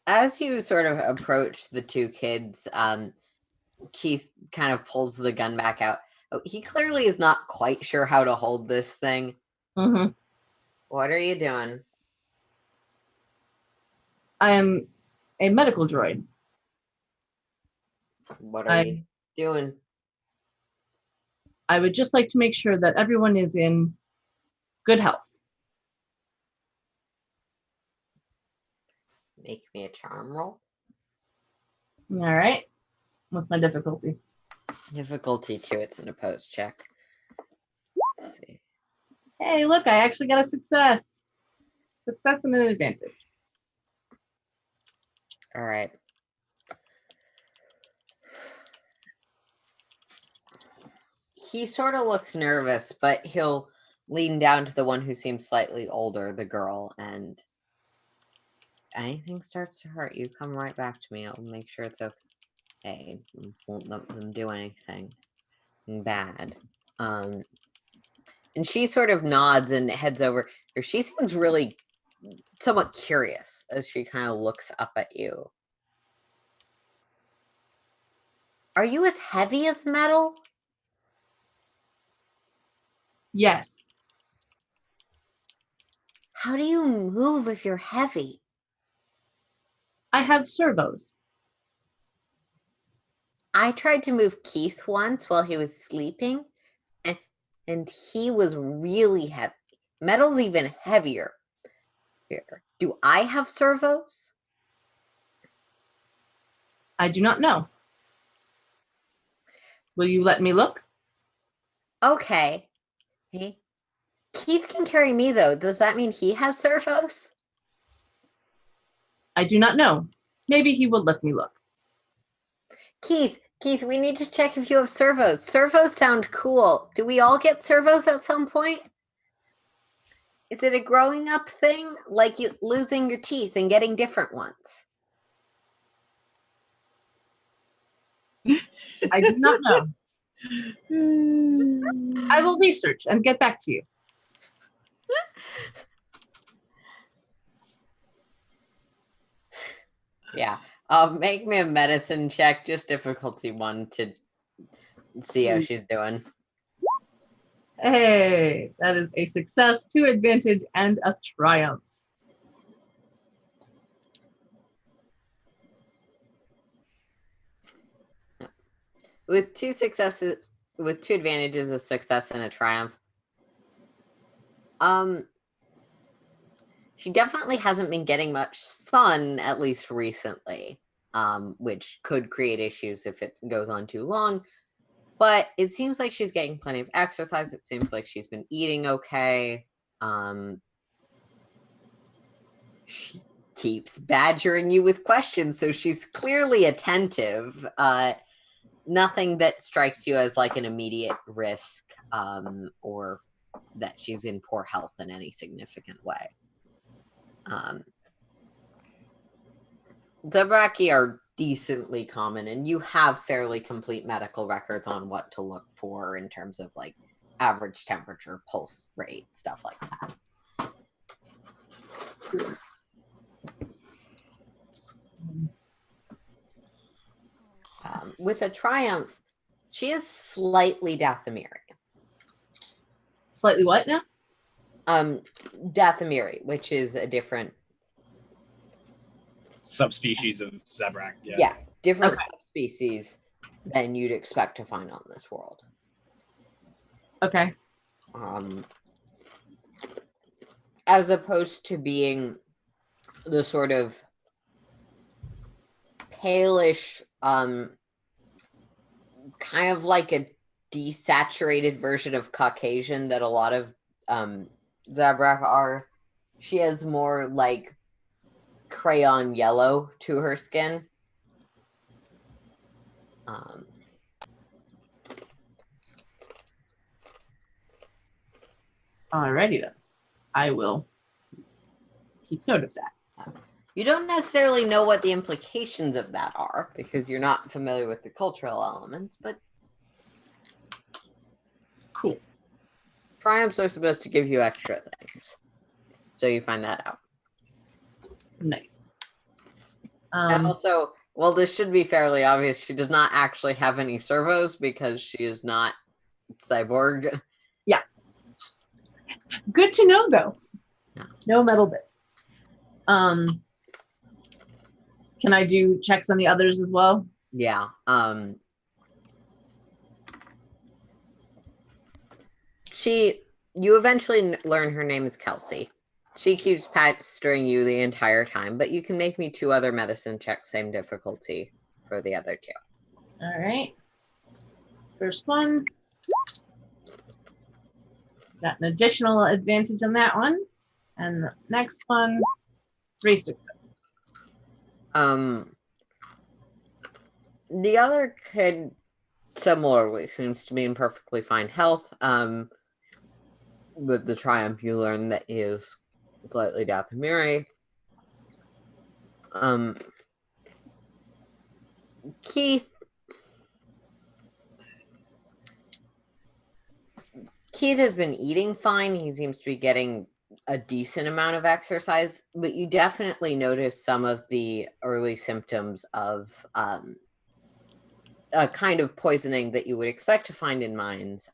As you sort of approach the 2 kids, Keith kind of pulls the gun back out. Oh, he clearly is not quite sure how to hold this thing. Mm-hmm. What are you doing? I am a medical droid. What are you doing? I would just like to make sure that everyone is in good health. Make me a charm roll. All right. What's my difficulty? Difficulty 2, it's an opposed check. Let's see. Hey, look, I actually got a success. Success and an advantage. All right. He sort of looks nervous, but he'll lean down to the one who seems slightly older, the girl, and anything starts to hurt you, come right back to me. I'll make sure it's okay. Won't let them do anything bad. And she sort of nods and heads over. She seems really somewhat curious as she kind of looks up at you. Are you as heavy as metal? Yes. How do you move if you're heavy? I have servos. I tried to move Keith once while he was sleeping, and he was really heavy. Metal's even heavier. Here. Do I have servos? I do not know. Will you let me look? Okay. Hey. Keith can carry me, though. Does that mean he has servos? I do not know. Maybe he will let me look. Keith, we need to check if you have servos. Servos sound cool. Do we all get servos at some point? Is it a growing up thing? Like you losing your teeth and getting different ones? I do not know. I will research and get back to you. Yeah. Make me a medicine check, just difficulty 1 to see how she's doing. Hey, that is a success, 2 advantage, and a triumph. With 2 successes, with 2 advantages, a success and a triumph. She definitely hasn't been getting much sun, at least recently, which could create issues if it goes on too long. But it seems like she's getting plenty of exercise. It seems like she's been eating okay. She keeps badgering you with questions, so she's clearly attentive. Nothing that strikes you as like an immediate risk or that she's in poor health in any significant way. The Brachy are decently common, and you have fairly complete medical records on what to look for in terms of like average temperature, pulse rate, stuff like that. With a triumph, she is slightly dathomirian. Slightly what now? Dathomiri, which is a different subspecies of Zabrak. Yeah, different Okay. subspecies than you'd expect to find on this world. Okay. As opposed to being the sort of palish, kind of like a desaturated version of Caucasian that a lot of Zabrak are. She has more like crayon yellow to her skin. Alrighty then. I will keep note of that. You don't necessarily know what the implications of that are because you're not familiar with the cultural elements, but Cool. triumphs are supposed to give you extra things. So you find that out. Nice. And also, well, this should be fairly obvious. She does not actually have any servos because she is not cyborg. Yeah. Good to know, though. Yeah. No metal bits. Can I do checks on the others as well? Yeah. You eventually learn her name is Kelsey. She keeps pestering you the entire time, but you can make me 2 other medicine checks, same difficulty for the other 2. All right. First one. Got an additional advantage on that one. And the next one, 3 success. The other kid similarly seems to be in perfectly fine health. With the triumph, you learn that he is slightly Dathomiri. Keith has been eating fine. He seems to be getting a decent amount of exercise, but you definitely notice some of the early symptoms of a kind of poisoning that you would expect to find in mines.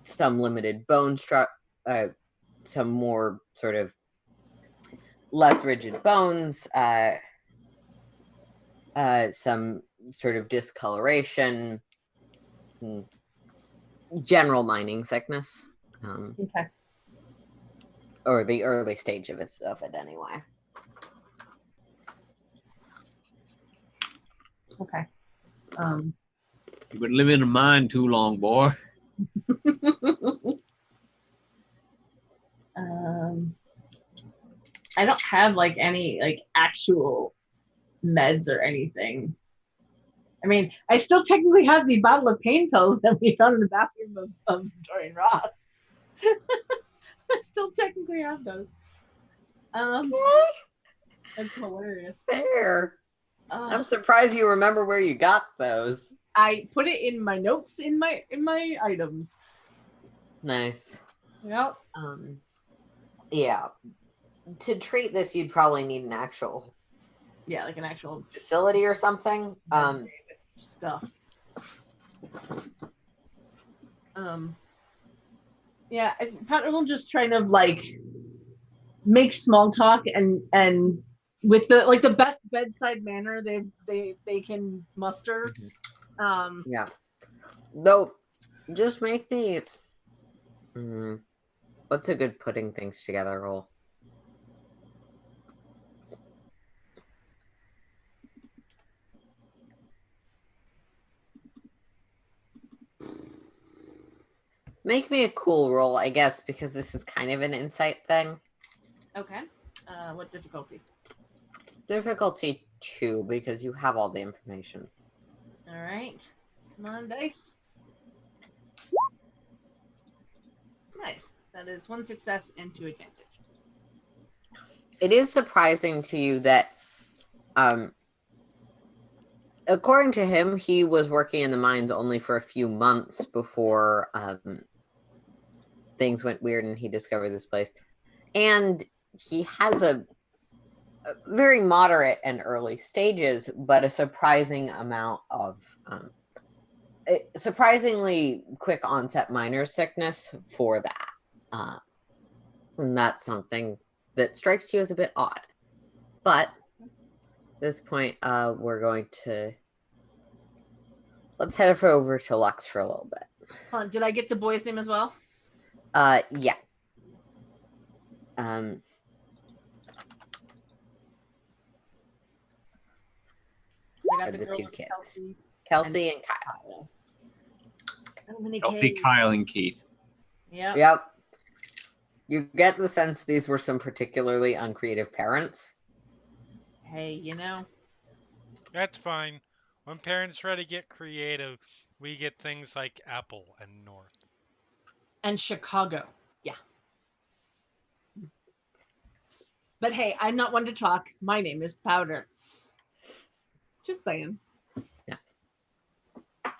Some limited bone structure, some more sort of less rigid bones, some sort of discoloration, general mining sickness. Okay. Or the early stage of it anyway. Okay. You've been living in a mine too long, boy. I don't have like any like actual meds or anything. I mean, I still technically have the bottle of pain pills that we found in the bathroom of Dorian Ross. I still technically have those. That's hilarious. Fair. I'm surprised you remember where you got those. I put it in my notes in my items. Nice. Yep. Yeah. To treat this, you'd probably need an actual. Yeah, like an actual facility or something. Stuff. Yeah, Pat will just try to like make small talk and with the best bedside manner they can muster. Yeah. Though, just make me. What's a good putting things together roll? Make me a cool roll, I guess, because this is kind of an insight thing. Okay. What difficulty? Difficulty 2, because you have all the information. All right. Come on, dice. Nice. That is 1 success and 2 advantage. It is surprising to you that, according to him, he was working in the mines only for a few months before things went weird and he discovered this place. And he has a very moderate and early stages, but a surprising amount of surprisingly quick onset minor sickness for that. And that's something that strikes you as a bit odd. But at this point, we're going to let's head over to Lux for a little bit. Hold on, did I get the boy's name as well? Yeah. I got The girl two with kids. Kelsey and Kyle. Kelsey, Kyle, and Keith. Yeah. Yep. You get the sense these were some particularly uncreative parents. Hey, you know. That's fine. When parents try to get creative, we get things like Apple and North. And Chicago. Yeah. But hey, I'm not one to talk. My name is Powder. Just saying. Yeah. All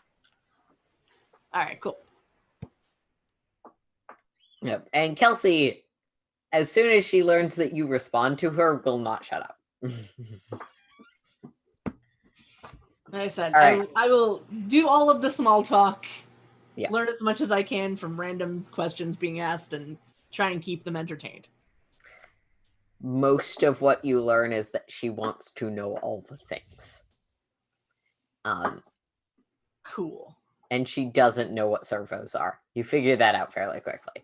right, cool. Yep. And Kelsey, as soon as she learns that you respond to her, will not shut up. Like I said, right. I will do all of the small talk, Yeah. learn as much as I can from random questions being asked, and try and keep them entertained. Most of what you learn is that she wants to know all the things. Cool. And she doesn't know what servos are. You figure that out fairly quickly.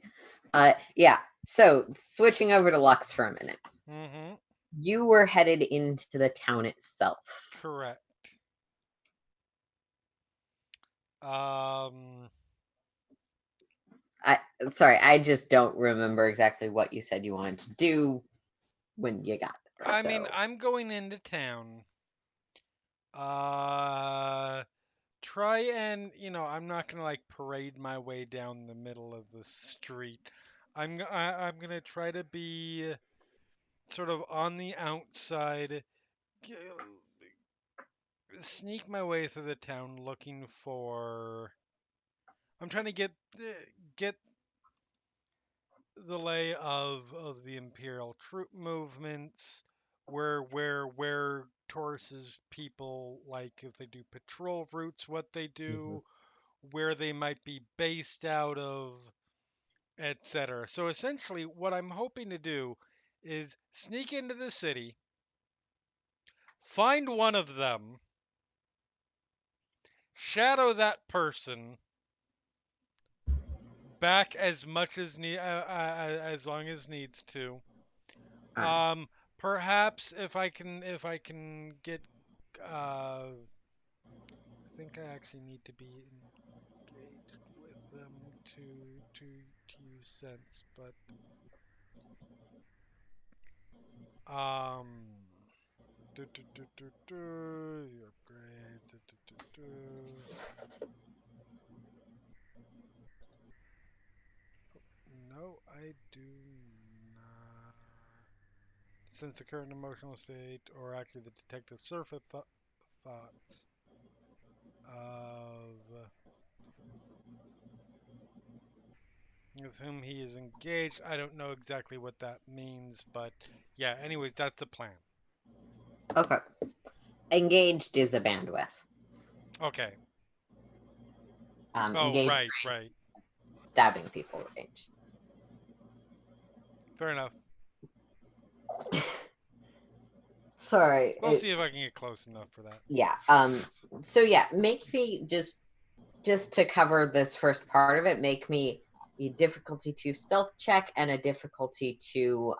Yeah. So switching over to Lux for a minute. Mm-hmm. You were headed into the town itself. Correct. I just don't remember exactly what you said you wanted to do when you got there. I mean, I'm going into town. Try and, I'm not gonna like parade my way down the middle of the street. I'm gonna try to be sort of on the outside, sneak my way through the town looking for. I'm trying to get the lay of the Imperial troop movements, where Taurus's people, like if they do patrol routes, what they do, where they might be based out of, etc. So essentially, what I'm hoping to do is sneak into the city, find one of them, shadow that person back as much as long as needs to. Perhaps if I can get, I think I actually need to be engaged with them to use sense, but the upgrades. No, I do not. Since the current emotional state, or actually the detective surface thoughts of with whom he is engaged. I don't know exactly what that means, but yeah, anyways, that's the plan. Okay. Engaged is a bandwidth. Okay. Engaged right. Stabbing people range. Fair enough. Sorry. We'll see if I can get close enough for that. Yeah. So yeah, make me just to cover this first part of it, make me a difficulty 2 stealth check and a difficulty 2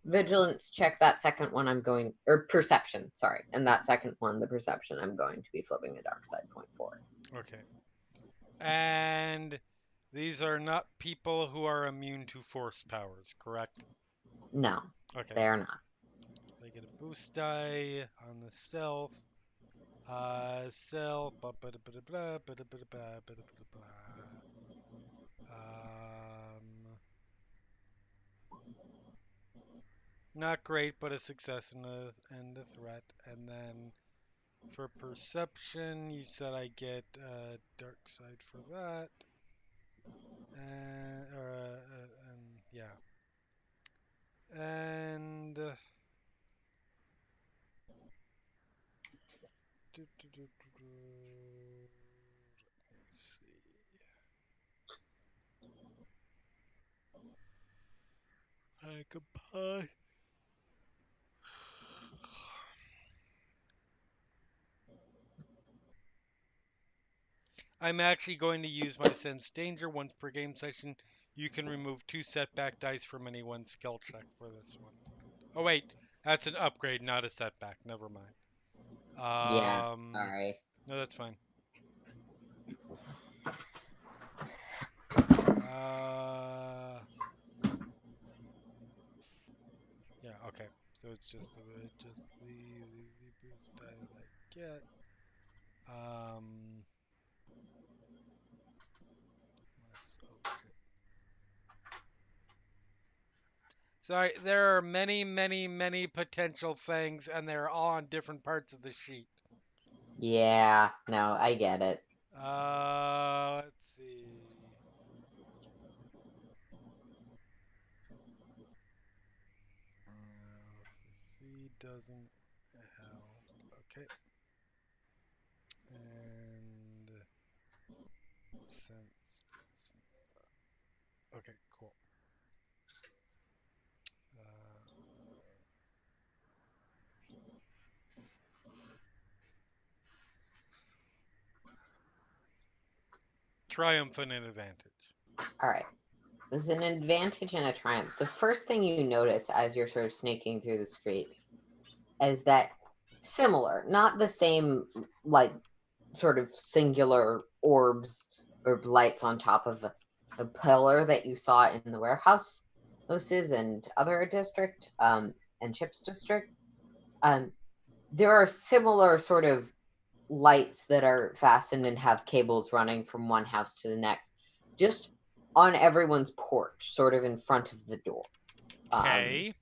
vigilance check. That second one I'm going, or perception, sorry. And that second one, the perception, I'm going to be flipping a dark side point for. Okay. And these are not people who are immune to force powers, correct? No. Okay. They are not. They get a boost die on the stealth. Stealth. Not great, but a success and a threat. And then for perception, you said I get dark side for that. And yeah. And let's see. pack of pie. I'm actually going to use my Sense Danger once per game session. You can remove 2 setback dice from any one skill check for this one. Oh wait, that's an upgrade, not a setback. Never mind. Yeah, sorry. No, that's fine. Yeah, okay. So it's just the boost die that I get. Oh shit. Sorry, there are many, many, many potential things, and they're all on different parts of the sheet. Yeah, no, I get it. Let's see. C doesn't help. Okay. And sense. Okay, cool. Triumphant and advantage. All right. There's an advantage and a triumph. The first thing you notice as you're sort of snaking through the street is that similar, not the same, like, sort of singular orbs or lights on top of a pillar that you saw in the warehouse houses and other district and Chips district. There are similar sort of lights that are fastened and have cables running from one house to the next, just on everyone's porch, sort of in front of the door. Okay.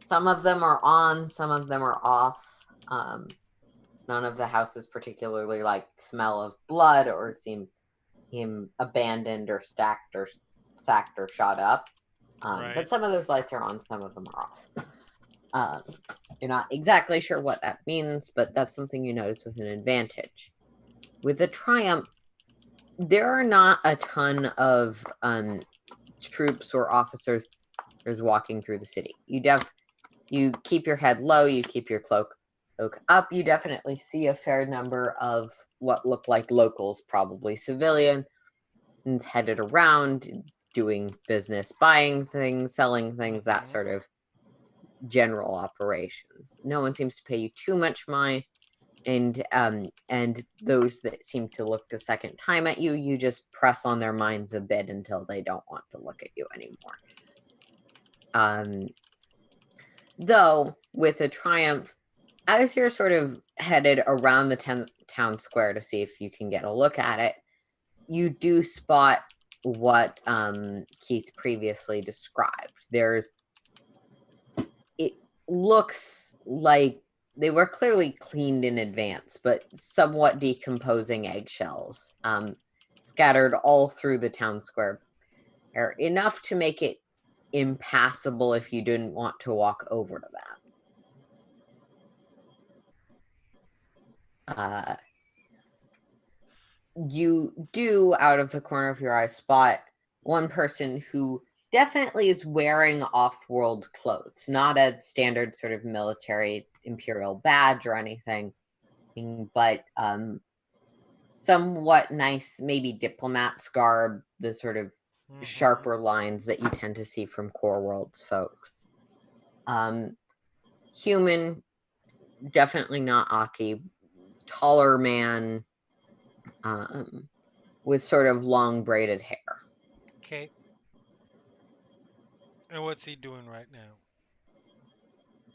Some of them are on, some of them are off. None of the houses particularly like smell of blood or seem abandoned or stacked or sacked or shot up. Right. But some of those lights are on, some of them are off. You're not exactly sure what that means, but that's something you notice with an advantage. With a triumph, there are not a ton of troops or officers walking through the city. You keep your head low, you keep your cloak up. You definitely see a fair number of what look like locals, probably civilians, headed around doing business, buying things, selling things, that sort of general operations. No one seems to pay you too much mind, and those that seem to look the second time at you, you just press on their minds a bit until they don't want to look at you anymore. Though with a triumph, as you're sort of headed around the town square to see if you can get a look at it, you do spot what Keith previously described. It looks like they were clearly cleaned in advance, but somewhat decomposing eggshells scattered all through the town square, enough to make it impassable if you didn't want to walk over them. You do, out of the corner of your eye, spot one person who definitely is wearing off-world clothes, not a standard sort of military imperial badge or anything, but somewhat nice, maybe diplomat's garb, the sort of sharper lines that you tend to see from Core Worlds folks. Human, definitely not Aki, taller man, with sort of long braided hair. Okay. And what's he doing right now?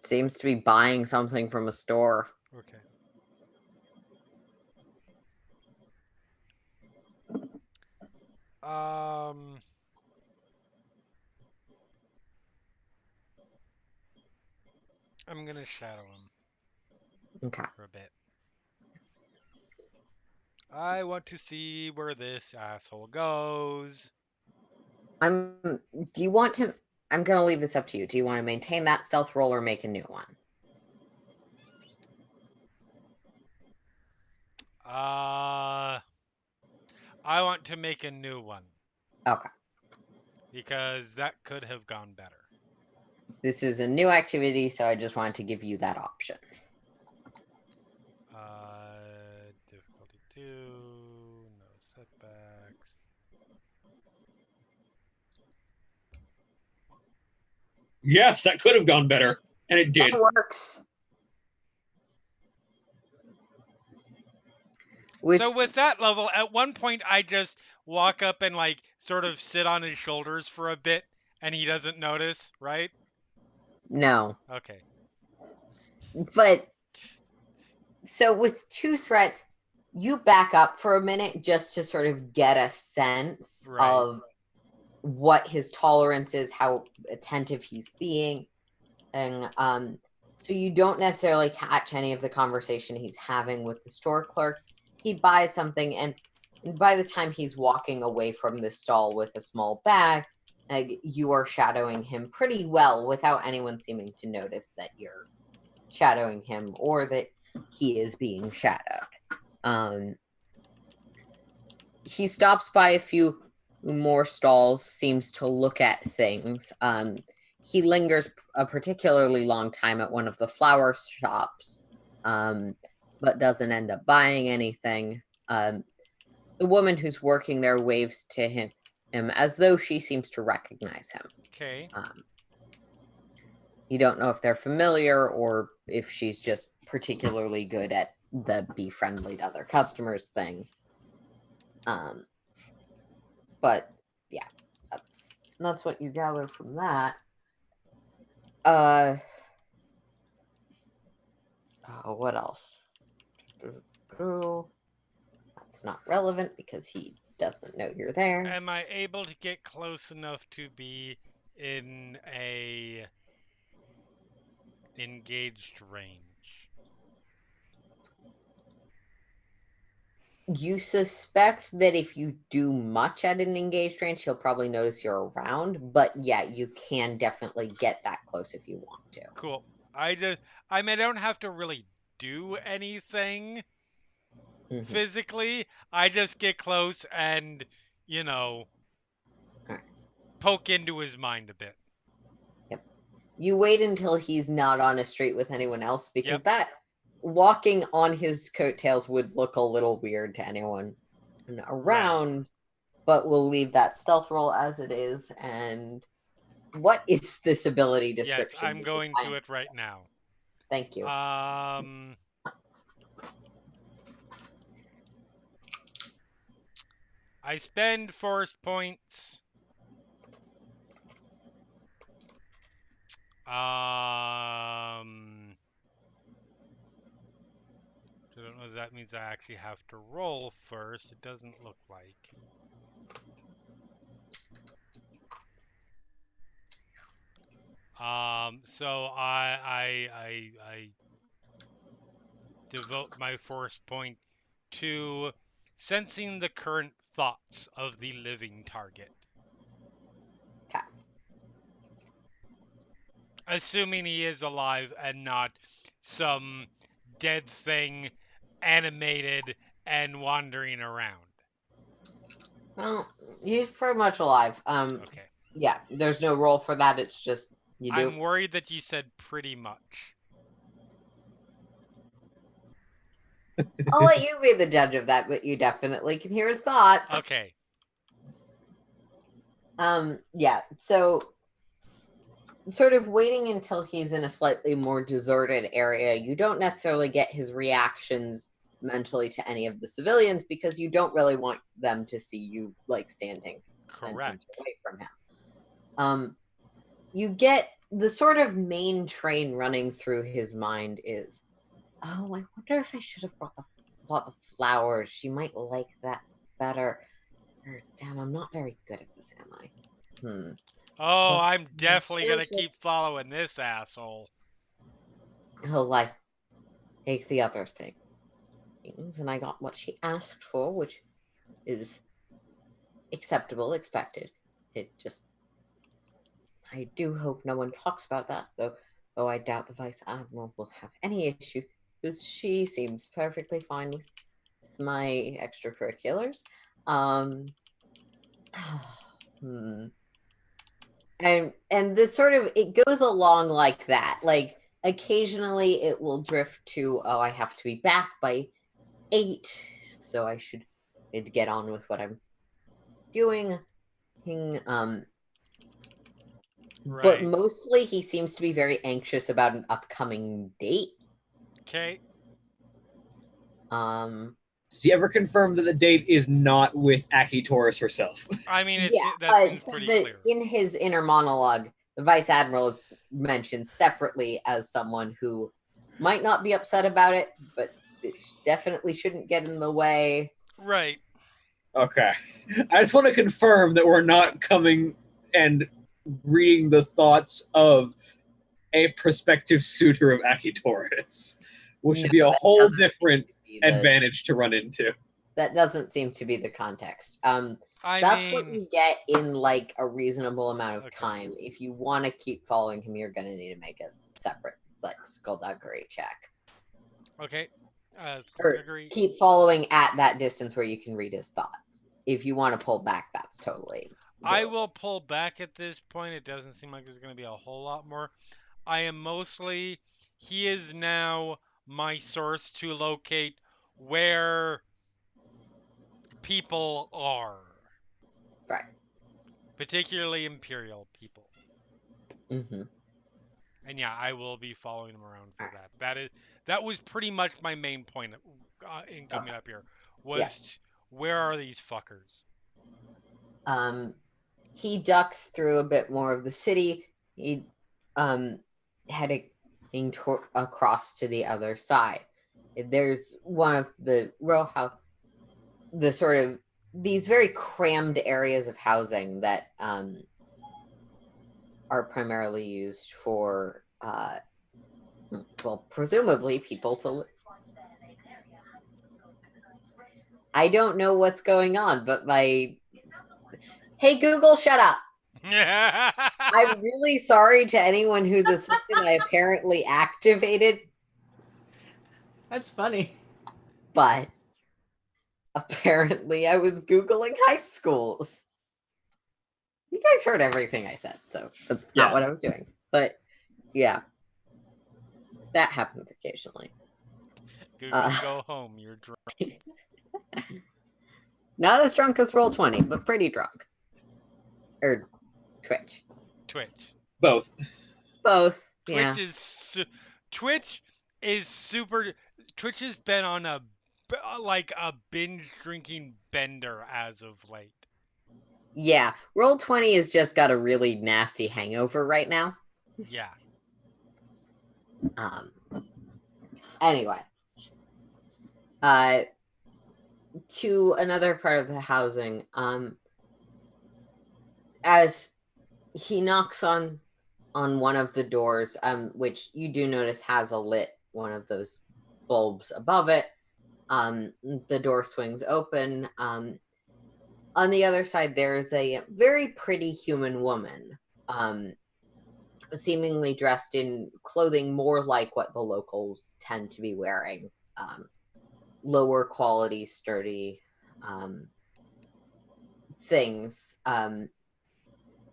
Seems to be buying something from a store. Okay. I'm gonna shadow him. Okay. For a bit. I want to see where this asshole goes. Do you want to... I'm going to leave this up to you. Do you want to maintain that stealth roll or make a new one? I want to make a new one. Okay. because that could have gone better. This is a new activity, so I just wanted to give you that option. Difficulty 2, no setbacks. Yes, that could have gone better, and it did. That works. So with that level, at one point I just walk up and like sort of sit on his shoulders for a bit, and he doesn't notice, right? No. Okay. But so with 2 threats, you back up for a minute just to sort of get a sense Right. of what his tolerance is, how attentive he's being, and so you don't necessarily catch any of the conversation he's having with the store clerk. He buys something, and by the time he's walking away from the stall with a small bag, you are shadowing him pretty well without anyone seeming to notice that you're shadowing him or that he is being shadowed. He stops by a few more stalls, seems to look at things. He lingers a particularly long time at one of the flower shops, but doesn't end up buying anything. The woman who's working there waves to him as though she seems to recognize him. Okay. You don't know if they're familiar or if she's just particularly good at the be friendly to other customers thing. But yeah, that's what you gather from that. What else? That's not relevant because he doesn't know you're there. Am I able to get close enough to be in a engaged range? You suspect that if you do much at an engaged range, he'll probably notice you're around. But yeah, you can definitely get that close if you want to. Cool. I don't have to really do anything physically. I just get close and, poke into his mind a bit. Yep. You wait until he's not on a street with anyone else because Yep. that walking on his coattails would look a little weird to anyone around. Right. But we'll leave that stealth roll as it is. And what is this ability description? Yes, I'm going to it right now. Thank you. I spend force points. I don't know if that means I actually have to roll first. It doesn't look like. So I devote my force point to sensing the current thoughts of the living target. Okay. Assuming he is alive and not some dead thing animated and wandering around. Well, he's pretty much alive. Okay. Yeah, there's no roll for that. It's just you do. I'm worried that you said pretty much. I'll let you be the judge of that, but you definitely can hear his thoughts. Okay. Yeah, so sort of waiting until he's in a slightly more deserted area, you don't necessarily get his reactions mentally to any of the civilians because you don't really want them to see you like standing Correct. away from him. You get the sort of main train running through his mind is, oh, I wonder if I should have bought the flowers. She might like that better. Or, damn, I'm not very good at this, am I? Oh, well, I'm definitely going to keep following this asshole. He'll, like, take the other things. And I got what she asked for, which is acceptable, expected. It just... I do hope no one talks about that, though I doubt the Vice Admiral will have any issue, because she seems perfectly fine with my extracurriculars. And this sort of, it goes along like that. Like occasionally it will drift to, oh, I have to be back by 8, so I should need to get on with what I'm doing. But mostly he seems to be very anxious about an upcoming date. Okay. Does he ever confirm that the date is not with Aki Taurus herself? I mean, that seems pretty clear. In his inner monologue, the Vice Admiral is mentioned separately as someone who might not be upset about it, but it definitely shouldn't get in the way. Right. Okay. I just want to confirm that we're not coming and reading the thoughts of a prospective suitor of Aki Taurus, which would be a whole different advantage to run into. That doesn't seem to be the context. That's what you get in like a reasonable amount of time. If you want to keep following him, you're going to need to make a separate like skullduggery check. Okay. Or keep following at that distance where you can read his thoughts. If you want to pull back, that's totally doable. I will pull back at this point. It doesn't seem like there's going to be a whole lot more. I am mostly, he is now my source to locate where people are. Right. Particularly Imperial people. Mm-hmm. And yeah, I will be following him around for that. That was pretty much my main point in coming up here. Was where are these fuckers? He ducks through a bit more of the city. He heading across to the other side. There's one of the row house, the sort of these very crammed areas of housing that are primarily used for, well, presumably people to live. I don't know what's going on, but hey, Google, shut up. I'm really sorry to anyone whose assistant I apparently activated. That's funny. But apparently I was Googling high schools. You guys heard everything I said, so that's not what I was doing. But yeah, that happens occasionally. Google, go home. You're drunk. Not as drunk as Roll20, but pretty drunk. Or Twitch. Both. Twitch is super. Twitch has been on a binge drinking bender as of late. Yeah, Roll20 has just got a really nasty hangover right now. Yeah. Anyway. To another part of the housing, as he knocks on one of the doors, which you do notice has a lit one of those bulbs above it. The door swings open. On the other side, there's a very pretty human woman, seemingly dressed in clothing more like what the locals tend to be wearing. Lower quality, sturdy things.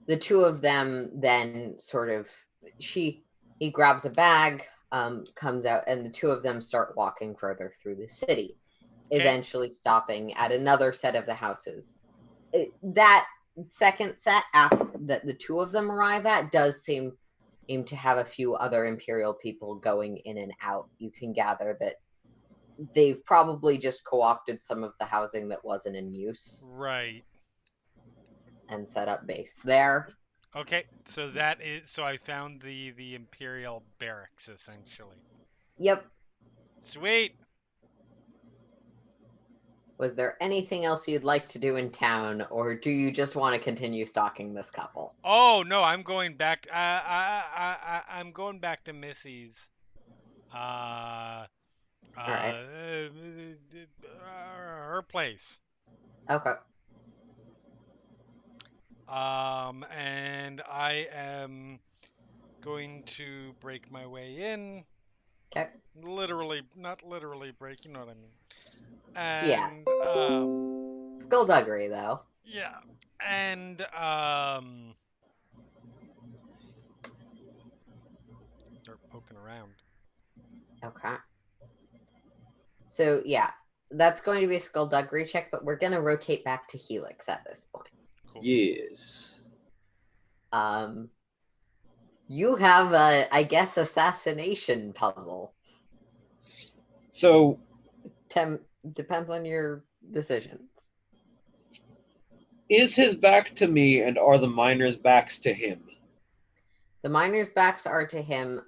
The two of them then sort of, he grabs a bag, comes out, and the two of them start walking further through the city, eventually stopping at another set of the houses. That second set after that the two of them arrive at does seem to have a few other Imperial people going in and out. You can gather that they've probably just co-opted some of the housing that wasn't in use. Right. And set up base there. Okay, so I found the Imperial barracks essentially. Yep. Sweet. Was there anything else you'd like to do in town, or do you just want to continue stalking this couple? Oh no, I'm going back. I'm going back to Missy's. All right. Her place. Okay. And I am going to break my way in. Okay. Not literally break, you know what I mean. And, skullduggery, though. Yeah. And, Start poking around. Okay. So yeah, that's going to be a skullduggery check, but we're going to rotate back to Helix at this point. Cool. Yes. You have a, I guess, assassination puzzle. So Depends on your decisions. is his back to me, and are the miners' backs to him? The miners' backs are to him.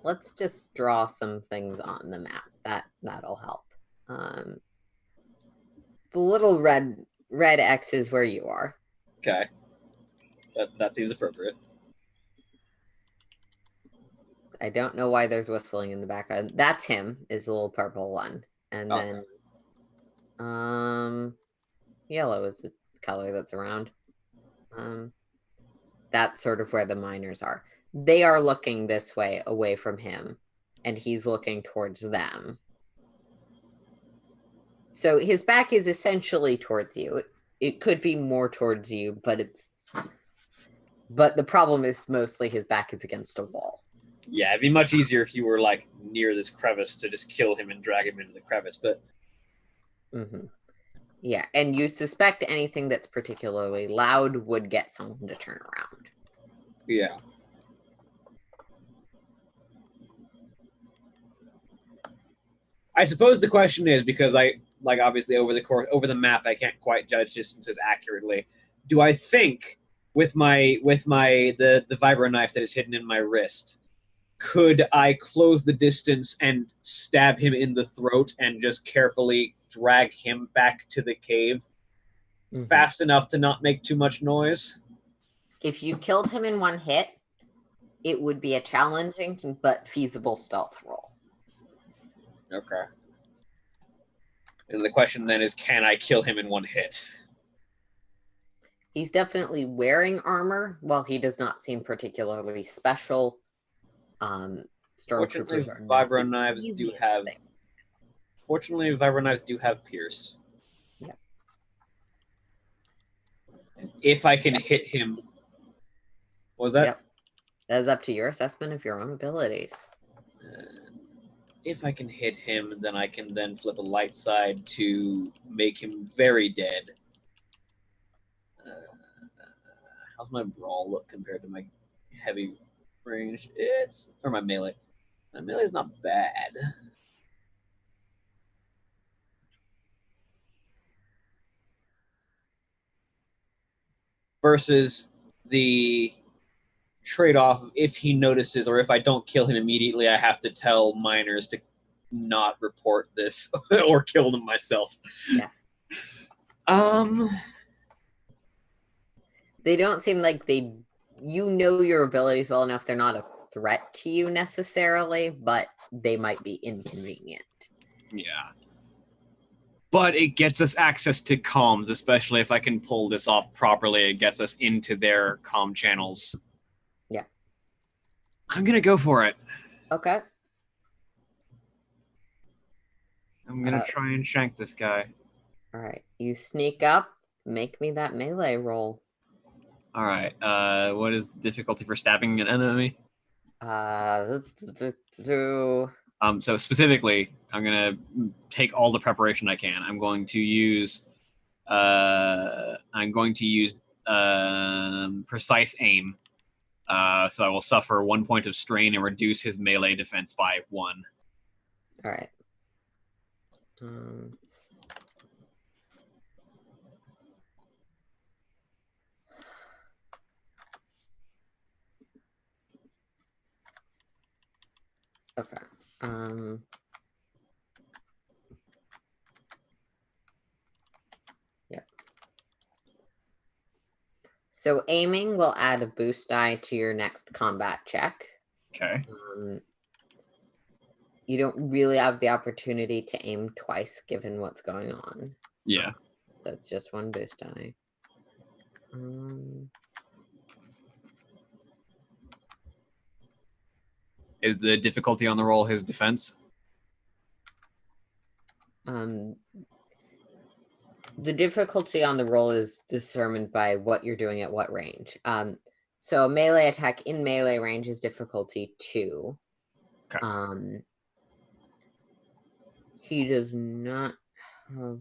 Let's just draw some things on the map. That'll help. The little red X is where you are. Okay. That seems appropriate. I don't know why there's whistling in the background. That's him, is the little purple one. And then yellow is the color that's around. That's sort of where the miners are. They are looking this way, away from him, and he's looking towards them. So his back is essentially towards you. It could be more towards you, but the problem is mostly his back is against a wall. Yeah, it'd be much easier if you were like near this crevice to just kill him and drag him into the crevice, but yeah, and you suspect anything that's particularly loud would get someone to turn around. Yeah. I suppose the question is, because I like obviously over the map I can't quite judge distances accurately. Do I think with the vibro knife that is hidden in my wrist, could I close the distance and stab him in the throat and just carefully drag him back to the cave fast enough to not make too much noise? If you killed him in one hit, it would be a challenging but feasible stealth roll. Okay. And the question then is, can I kill him in one hit? He's definitely wearing armor. While he does not seem particularly special, stormtroopers are not. Vibro knives do have. Fortunately, vibro knives do have pierce. Yeah. If I can hit him, what was that? Yep. That is up to your assessment of your own abilities. If I can hit him, then I can then flip a light side to make him very dead. How's my brawl look compared to my heavy range? Or my melee. My melee is not bad. Versus the trade-off, if he notices or if I don't kill him immediately, I have to tell miners to not report this or kill them myself. Yeah. They don't seem like you know your abilities well enough. They're not a threat to you necessarily, but they might be inconvenient. Yeah. But it gets us access to comms, especially if I can pull this off properly. It gets us into their comm channels. Yeah. I'm going to go for it. Okay. I'm going to try and shank this guy. All right. You sneak up. Make me that melee roll. All right. What is the difficulty for stabbing an enemy? So specifically, I'm gonna take all the preparation I can. I'm going to use precise aim. So I will suffer 1 point of strain and reduce his melee defense by 1. All right. Okay. Yeah. So aiming will add a boost die to your next combat check. Okay. You don't really have the opportunity to aim twice given what's going on. Yeah. So it's just 1 boost die. Is the difficulty on the roll his defense? The difficulty on the roll is determined by what you're doing at what range. So a melee attack in melee range is difficulty 2. Okay. He does not have...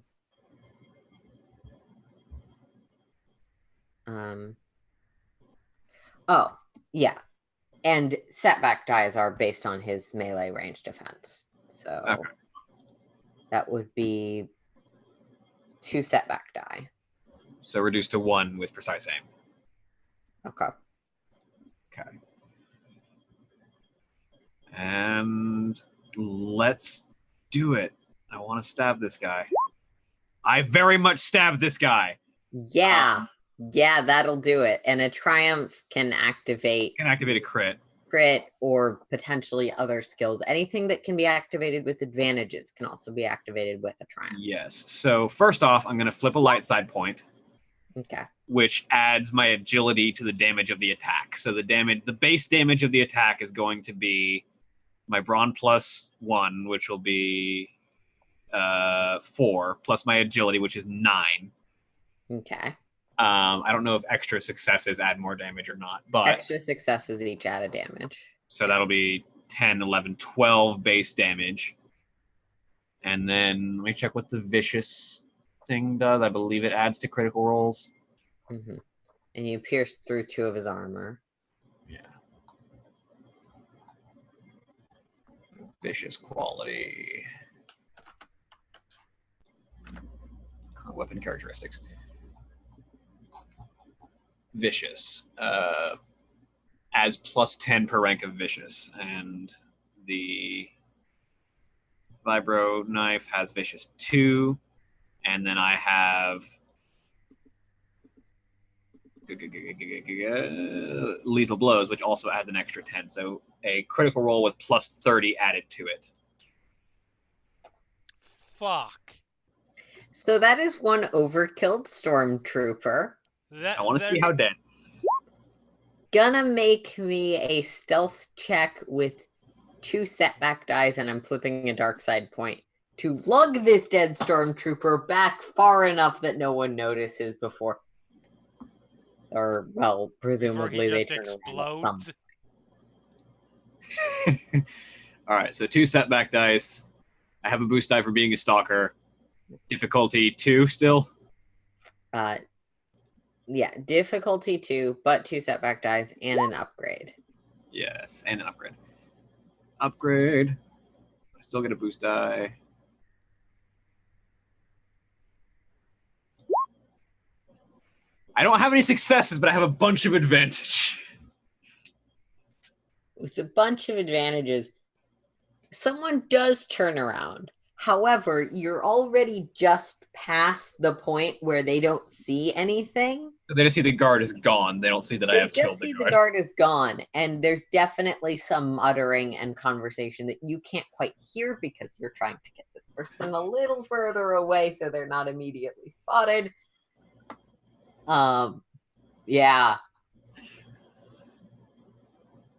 Oh, yeah. And setback dies are based on his melee range defense. So that would be 2 setback die. So reduced to 1 with precise aim. Okay. Okay. And let's do it. I want to stab this guy. I very much stab this guy. Yeah. Yeah, that'll do it. And a triumph can activate a crit. Crit or potentially other skills. Anything that can be activated with advantages can also be activated with a triumph. Yes. So first off, I'm going to flip a light side point. Okay. Which adds my agility to the damage of the attack. So the base damage of the attack is going to be my brawn plus 1, which will be 4, plus my agility, which is 9. Okay. I don't know if extra successes add more damage or not, but extra successes each add a damage. So that'll be 10, 11, 12 base damage. And then let me check what the vicious thing does. I believe it adds to critical rolls. Mm-hmm. And you pierce through 2 of his armor. Yeah. Vicious quality. Weapon characteristics. Vicious. Adds plus 10 per rank of vicious. And the vibro knife has vicious 2. And then I have lethal blows, which also adds an extra 10. So a critical roll with plus 30 added to it. Fuck. So that is 1 overkilled stormtrooper. I want to see how dead. Gonna make me a stealth check with 2 setback dice, and I'm flipping a dark side point to lug this dead stormtrooper back far enough that no one notices before. Or, well, presumably they turn explodes. All right, so 2 setback dice. I have a boost die for being a stalker. Difficulty 2 still? Yeah, difficulty 2, but 2 setback dice and an upgrade. Yes, and an upgrade. Upgrade. I still get a boost die. I don't have any successes, but I have a bunch of advantage. With a bunch of advantages, someone does turn around. However, you're already just past the point where they don't see anything. So they just see the guard is gone. They don't see that I have killed the guard. They just see the guard is gone, and there's definitely some muttering and conversation that you can't quite hear because you're trying to get this person a little further away so they're not immediately spotted. Yeah.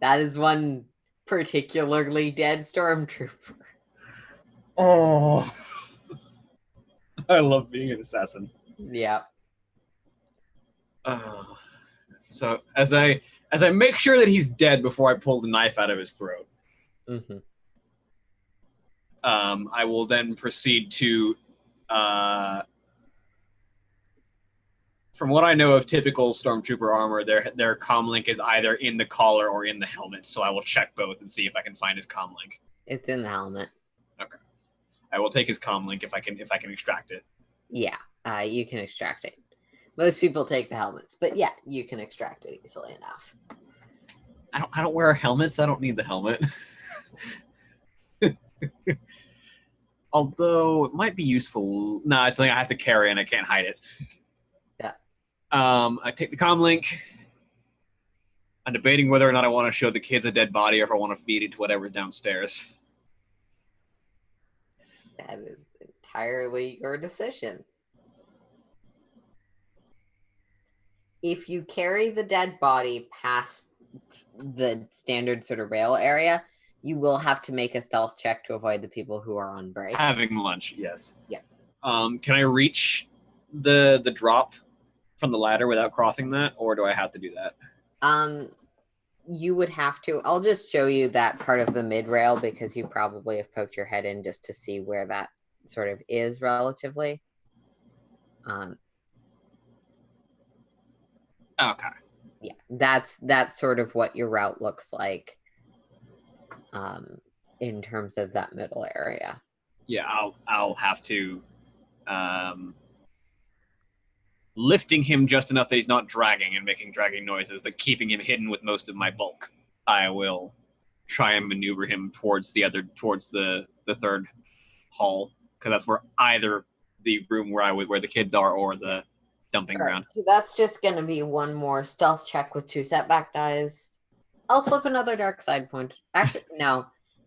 That is one particularly dead stormtrooper. Oh. I love being an assassin. Yeah. So as I make sure that he's dead before I pull the knife out of his throat, mm-hmm. I will then proceed to from what I know of typical stormtrooper armor, their comlink is either in the collar or in the helmet. So I will check both and see if I can find his comlink. It's in the helmet. Okay. I will take his comlink if I can extract it. Yeah, you can extract it. Most people take the helmets, but yeah, you can extract it easily enough. I don't wear helmets. I don't need the helmet. Although it might be useful. No, it's something I have to carry and I can't hide it. Yeah. I take the comlink. I'm debating whether or not I want to show the kids a dead body or if I want to feed it to whatever's downstairs. That is entirely your decision. If you carry the dead body past the standard sort of rail area, you will have to make a stealth check to avoid the people who are on break. Having lunch, yes. Yeah. Can I reach the drop from the ladder without crossing that, or do I have to do that? You would have to. I'll just show you that part of the mid rail because you probably have poked your head in just to see where that sort of is relatively. Okay. Yeah, that's sort of what your route looks like. In terms of that middle area. Yeah, I'll have to lifting him just enough that he's not dragging and making dragging noises, but keeping him hidden with most of my bulk. I will try and maneuver him towards the third hall, because that's where either the room where the kids are or the dumping ground. So that's just going to be one more stealth check with 2 setback dice. I'll flip another dark side point. Actually, no.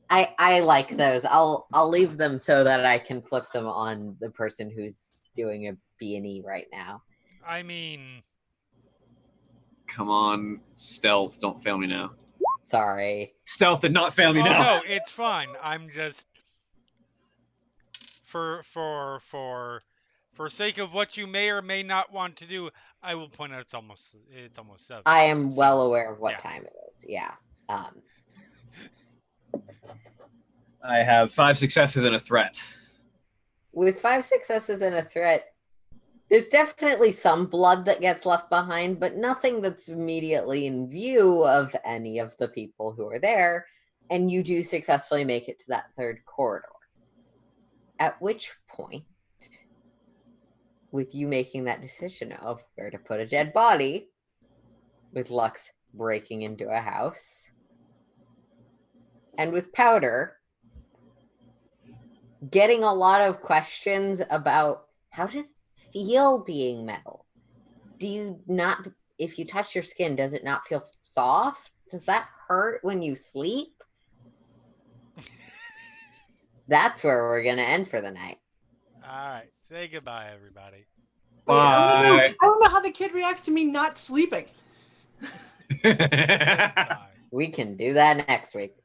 I like those. I'll leave them so that I can flip them on the person who's doing a B&E right now. I mean, come on, stealth, don't fail me now. Sorry. Stealth did not fail me now. No, it's fine. I'm just for sake of what you may or may not want to do, I will point out it's almost 7. I am well aware of what time it is. Yeah. I have 5 successes and a threat. With 5 successes and a threat, there's definitely some blood that gets left behind, but nothing that's immediately in view of any of the people who are there, and you do successfully make it to that third corridor. At which point, with you making that decision of where to put a dead body, with Lux breaking into a house, and with Powder getting a lot of questions about how does it feel being metal? Do you not, if you touch your skin, does it not feel soft? Does that hurt when you sleep? That's where we're going to end for the night. All right. Say goodbye, everybody. Bye. I don't know how the kid reacts to me not sleeping. We can do that next week.